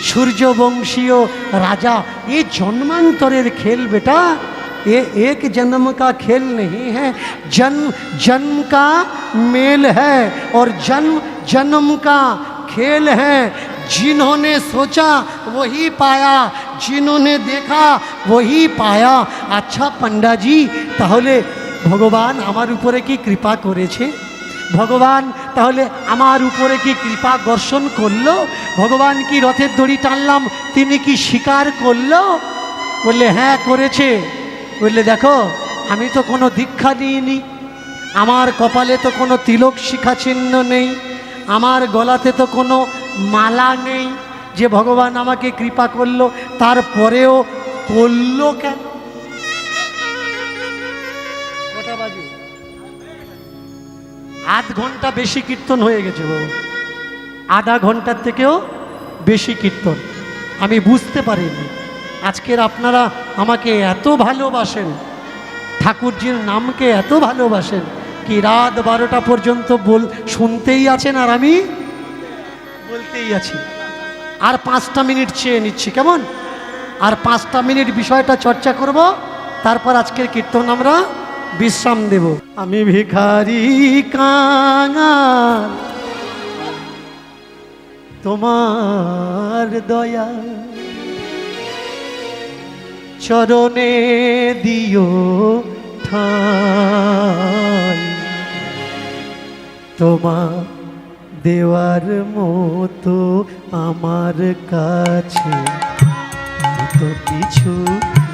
সূর্যবংশীয় রাজা। ये जन्मांतरेर खेल बेटा, ये एक जन्म का खेल नहीं है, जन्म जन्म का मेल है और जन्म जन्म का खेल है। जिन्होंने सोचा वही पाया, जिन्होंने देखा वही पाया। अच्छा पंडा जी, ताहले भगवान आमार उपरे की कृपा करेছে? ভগবান তাহলে আমার উপরে কি কৃপা বর্ষণ করলো? ভগবান কি রথের দড়ি টানলাম তিনি কি স্বীকার করলো? বললে হ্যাঁ করেছে। বললে দেখো, আমি তো কোনো দীক্ষা নিইনি, আমার কপালে তো কোনো তিলক শিখা চিহ্ন নেই, আমার গলাতে তো কোনো মালা নেই যে ভগবান আমাকে কৃপা করলো, তারপরেও করলো কেন? কটা বাজে? আধ ঘন্টা বেশি কীর্তন হয়ে গেছে বাবু, আধা ঘন্টার থেকেও বেশি কীর্তন। আমি বুঝতে পারিনি আজকের আপনারা আমাকে এত ভালোবাসেন, ঠাকুরজির নামকে এত ভালোবাসেন কি রাত 12টা পর্যন্ত শুনতেই আছেন আর আমি বলতেই আছি। আর 5টা মিনিট চেয়ে নিচ্ছি, কেমন? আর 5টা মিনিট বিষয়টা চর্চা করব, তারপর আজকের কীর্তন আমরা বিশ্রাম দেব। আমি ভিখারি কাঙাল, তোমার দয়া চরণে দিও ঠাই, তোমার দেওয়ার মতো আমার কাছে তো কিছু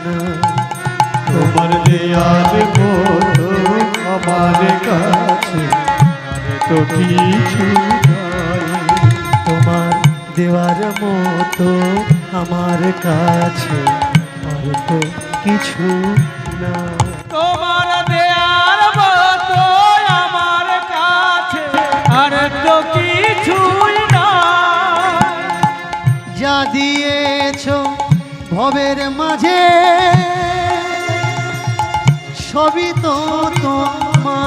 না, তোমার দেয়ার মতো আমার কাছে তো কিছু নাই। তোমার দেওয়ার মতো আমার কাছে আর তো কিছু না। তোমার দেয়ার মতো আমার কাছে আর তো কিছুই না। যা দিয়েছো ভবের মাঝে সবই তো তোমার,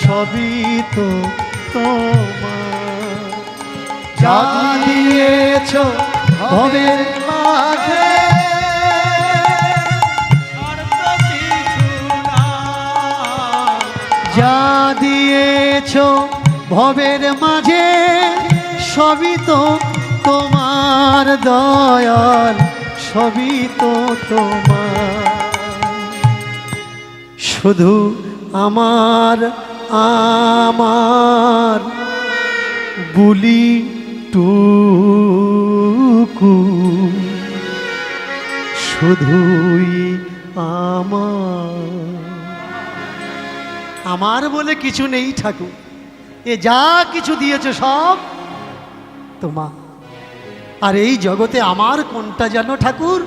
সবই তো তোমার। যা দিয়েছো ভবের মাঝে আর তো কিছু না। যা দিয়েছো ভবের মাঝে সবই তো তোমার দয়াল, সবই তো তোমার। শুধু আমার আমার বুলি টুকু শুধুই আমার বলে কিছু নেই ঠাকুর, এ যা কিছু দিয়েছে সব তোমার। আর এই জগতে আমার কোনটা জানো ঠাকুর?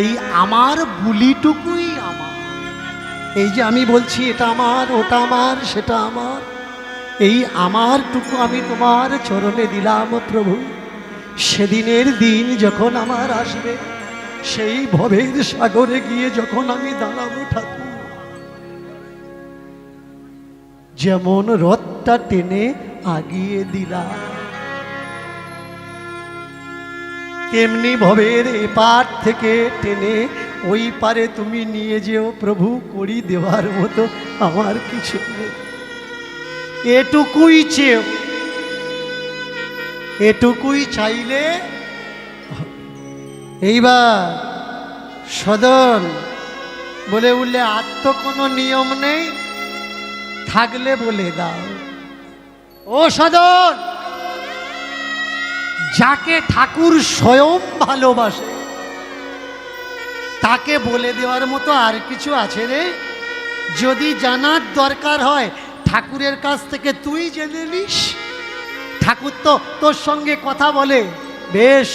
এই আমার বুলিটুকুই আমার। এই যে আমি বলছি এটা আমার, ওটা আমার, সেটা আমার, এই আমারটুকু আমি তোমার চরণে দিলাম প্রভু। সেদিনের দিন যখন আমার আসবে, সেই ভবের সাগরে গিয়ে যখন আমি দাঁড়াবো ঠাকুর, যেমন রথটা টেনে আগিয়ে দিলাম, তেমনি ভবের এপার থেকে টেনে ওই পারে তুমি নিয়ে যেও প্রভু। করি দেওয়ার মতো আমার কিছু নেই, এটুকুই চেয়েও, এটুকুই চাইলে। এইবার সদন বলে উঠলে আর তো কোনো নিয়ম নেই, থাকলে বলে দাও। ও সদন, যাকে ঠাকুর স্বয়ং ভালোবাসে তাকে বলে দেওয়ার মতো আর কিছু আছে রে? যদি জানার দরকার হয় ঠাকুরের কাছ থেকে তুই জেনে নিস, ঠাকুর তো তোর সঙ্গে কথা বলে। বেশ,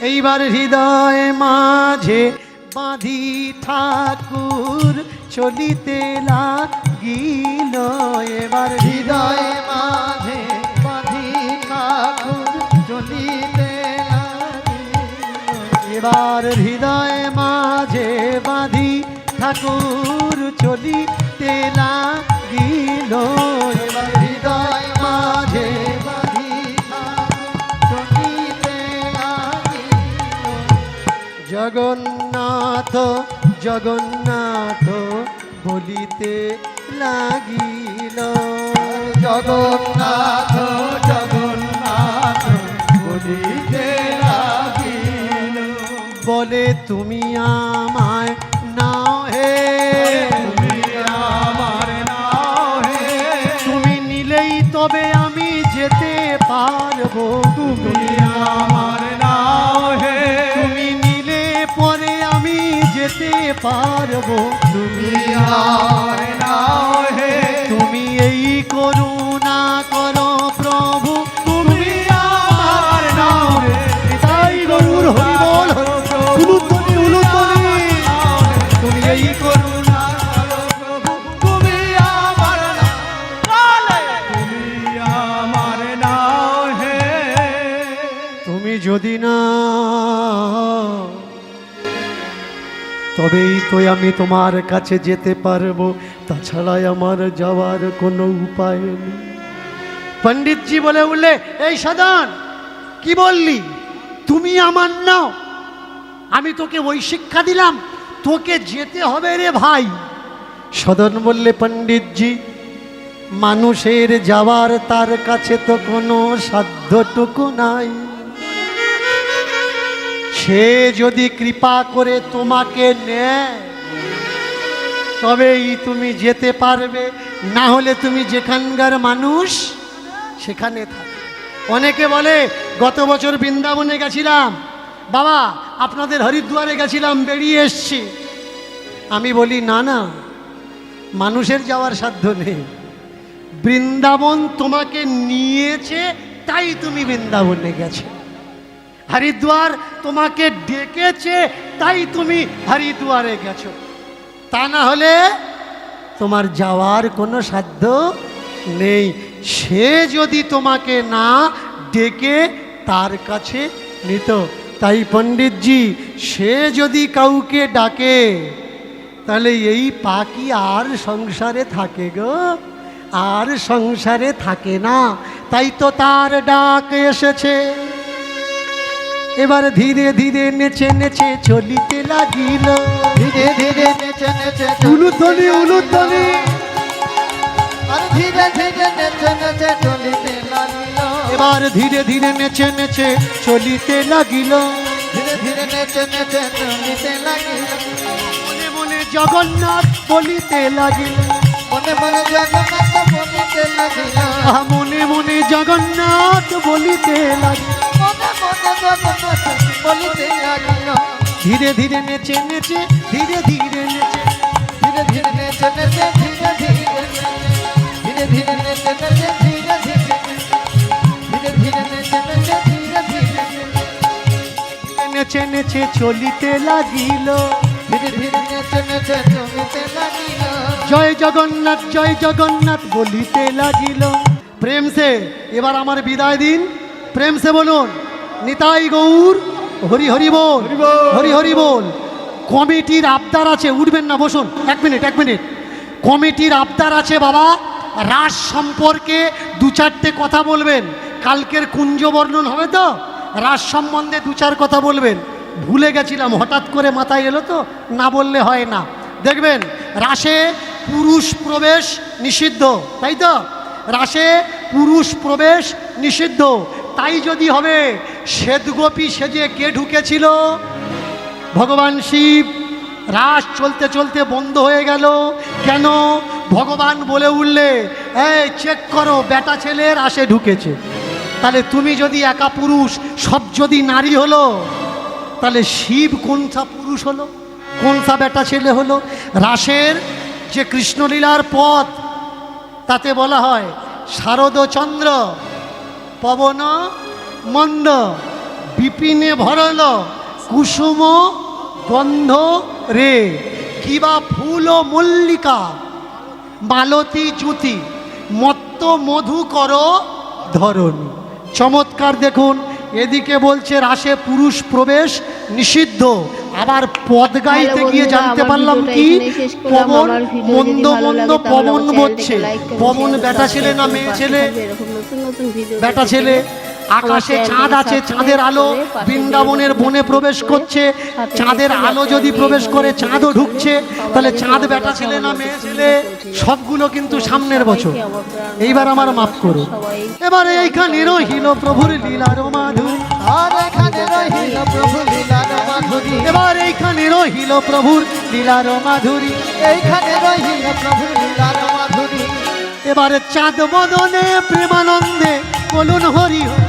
এইবার হৃদয় মাঝে বাঁধি ঠাকুর চলিতে লাগিল। এবার হৃদয় মাঝে বাঁধি ঠাকুর চলিতে লাগিল। এবার হৃদয় মাঝে বাঁধি ঠাকুর চলিতে লাগিল। এবার হৃদয় মাঝে বাঁধি ঠাকুর চলিতে লাগিল। জগন্নাথ জগন্নাথ বলিতে লাগিল। জগন্নাথ জগন্নাথ বলিতে লাগিল। বলে তুমি আমায় নাও হে, তুমি আমার নাও হে। তুমি নিলেই তবে আমি যেতে পারবো। তুমি আমার নাও হে। তুমি নিলে পরে আমি যেতে পারবো। তুমি আমার নাও হে। তুমি এই করুণা করো প্রভু, তুমি আমার নাও হে তাই গরুর হরি বল, উলুধ্বনি উলুধ্বনি। তুমি এই করুণা করো প্রভু, তুমি আমার নাও, তুমি আমার নাও হে। তুমি যদি না, তবেই তো আমি তোমার কাছে যেতে পারবো, তাছাড়া আমার যাওয়ার কোনো উপায় নেই। পণ্ডিতজি বলে উঠলে, এই সদন কি বললি, তুমি আমার নাও, আমি তোকে ওই শিক্ষা দিলাম, তোকে যেতে হবে রে ভাই। সদন বললে, পণ্ডিতজি মানুষের যাওয়ার তার কাছে তো কোনো সাধ্যটুকু নাই, সে যদি কৃপা করে তোমাকে নেয় তবেই তুমি যেতে পারবে, না হলে তুমি যেখানকার মানুষ সেখানে থাকবে। অনেকে বলে গত বছর বৃন্দাবনে গেছিলাম বাবা, আপনাদের হরিদ্বারে গেছিলাম, বেরিয়ে এসছি। আমি বলি না না, মানুষের যাওয়ার সাধ্য নেই, বৃন্দাবন তোমাকে নিয়েছে তাই তুমি বৃন্দাবনে গেছো, হরিদ্বার তোমাকে ডেকেছে তাই তুমি হরিদ্বারে গেছো, তা না হলে তোমার যাওয়ার কোনো সাধ্য নেই। সে যদি তোমাকে না ডেকে তার কাছে নিত। তাই পণ্ডিতজি, সে যদি কাউকে ডাকে তাহলে এই পাখি আর সংসারে থাকে গো, আর সংসারে থাকে না, তাই তো তার ডাক এসেছে। এবার ধীরে ধীরে নেচে নেচে চলিতে লাগিল, ধীরে ধীরে নেচে নেচে উলুধ্বনি উলুধ্বনি। আর ধীরে ধীরে নেচে নেচে চলিতে লাগিল, এবার ধীরে ধীরে নেচে নেচে চলিতে লাগিল, ধীরে ধীরে নেচে নেচে চলিতে লাগিল, মনে মনে জগন্নাথ বলিতে লাগিল, মনে মনে জগন্নাথ বলিতে লাগিল, মনে মনে জগন্নাথ বলিতে লাগিল। মনে মনে জগন্নাথ বলিতে লাগিল, ধীরে ধীরে নেচে নেচে, ধীরে ধীরে নেচে, ধীরে ধীরে নেচে নেচে ধীরে ধীরে ধীরে ধীরে নেচে নেচে ধীরে ধীরে ধীরে ধীরে নেচে নেচে ধীরে ধীরে নেচে নেচে চলিতে লাগিল, ধীরে ধীরে নেচে নেচে চলিতে লাগিল, জয় জগন্নাথ বলিতে লাগিল। প্রেম সে এবার আমার বিদায় দিন, প্রেম সে বলুন নিতাই গৌর হরি হরি বল, হরি হরি বল। কমিটির আবদার আছে, উঠবেন না, বসুন, এক মিনিট এক মিনিট। কমিটির আবদার আছে বাবা, রাস সম্পর্কে দু চারটে কথা বলবেন, কালকের কুঞ্জ বর্ণন হবে তো, রাস সম্বন্ধে দু চার কথা বলবেন। ভুলে গেছিলাম, হঠাৎ করে মাথায় এলো তো, না বললে হয় না। দেখবেন রাসে পুরুষ প্রবেশ নিষিদ্ধ, তাই তো, রাসে পুরুষ প্রবেশ নিষিদ্ধ। তাই যদি হবে, শ্বেতগোপী সেজে কে ঢুকেছিল? ভগবান শিব। রাস চলতে চলতে বন্ধ হয়ে গেল কেন? ভগবান বলে উঠলে, এই চেক করো, বেটা ছেলে রাসে ঢুকেছে। তাহলে তুমি যদি একা পুরুষ, সব যদি নারী হলো, তাহলে শিব কোনটা পুরুষ হলো, কোনটা বেটা ছেলে হলো? রাসের যে কৃষ্ণলীলার পথ, তাতে বলা হয় শারদচন্দ্র পবন মন্দ বিপিনে ভরল কুসুম গন্ধ রে, কিবা ফুল ও মল্লিকা মালতী জ্যোতি মত্ত মধু কর ধরণী। চমৎকার দেখুন, এদিকে বলছে রাসে পুরুষ প্রবেশ নিষিদ্ধ, আবার পদ গাইতে গিয়ে জানতে পারলাম কি, পবন মন্দ মন্দ পবন বলছে। পবন বেটা ছেলে না মেয়ে ছেলে? বেটা ছেলে। আকাশে চাঁদ আছে, চাঁদের আলো বৃন্দাবনের বনে প্রবেশ করছে, চাঁদের আলো যদি প্রবেশ করে চাঁদও ঢুকছে, তাহলে চাঁদ বেটা ছেলে না মেয়ে ছেলে? সবগুলো কিন্তু সামনের বছর। এইবার আমার মাফ করুন। এবারে এইখানে রহিল প্রভুর লীলার মাধুরী, আর এখানে রহিল প্রভু লীলার মাধুরী, এবার এইখানে রহিল প্রভুর লীলার মাধুরী, এইখানে রহিল প্রভু লীলার মাধুরী। এবারে চাঁদ বদনে প্রেমানন্দে বলুন হরি হরি।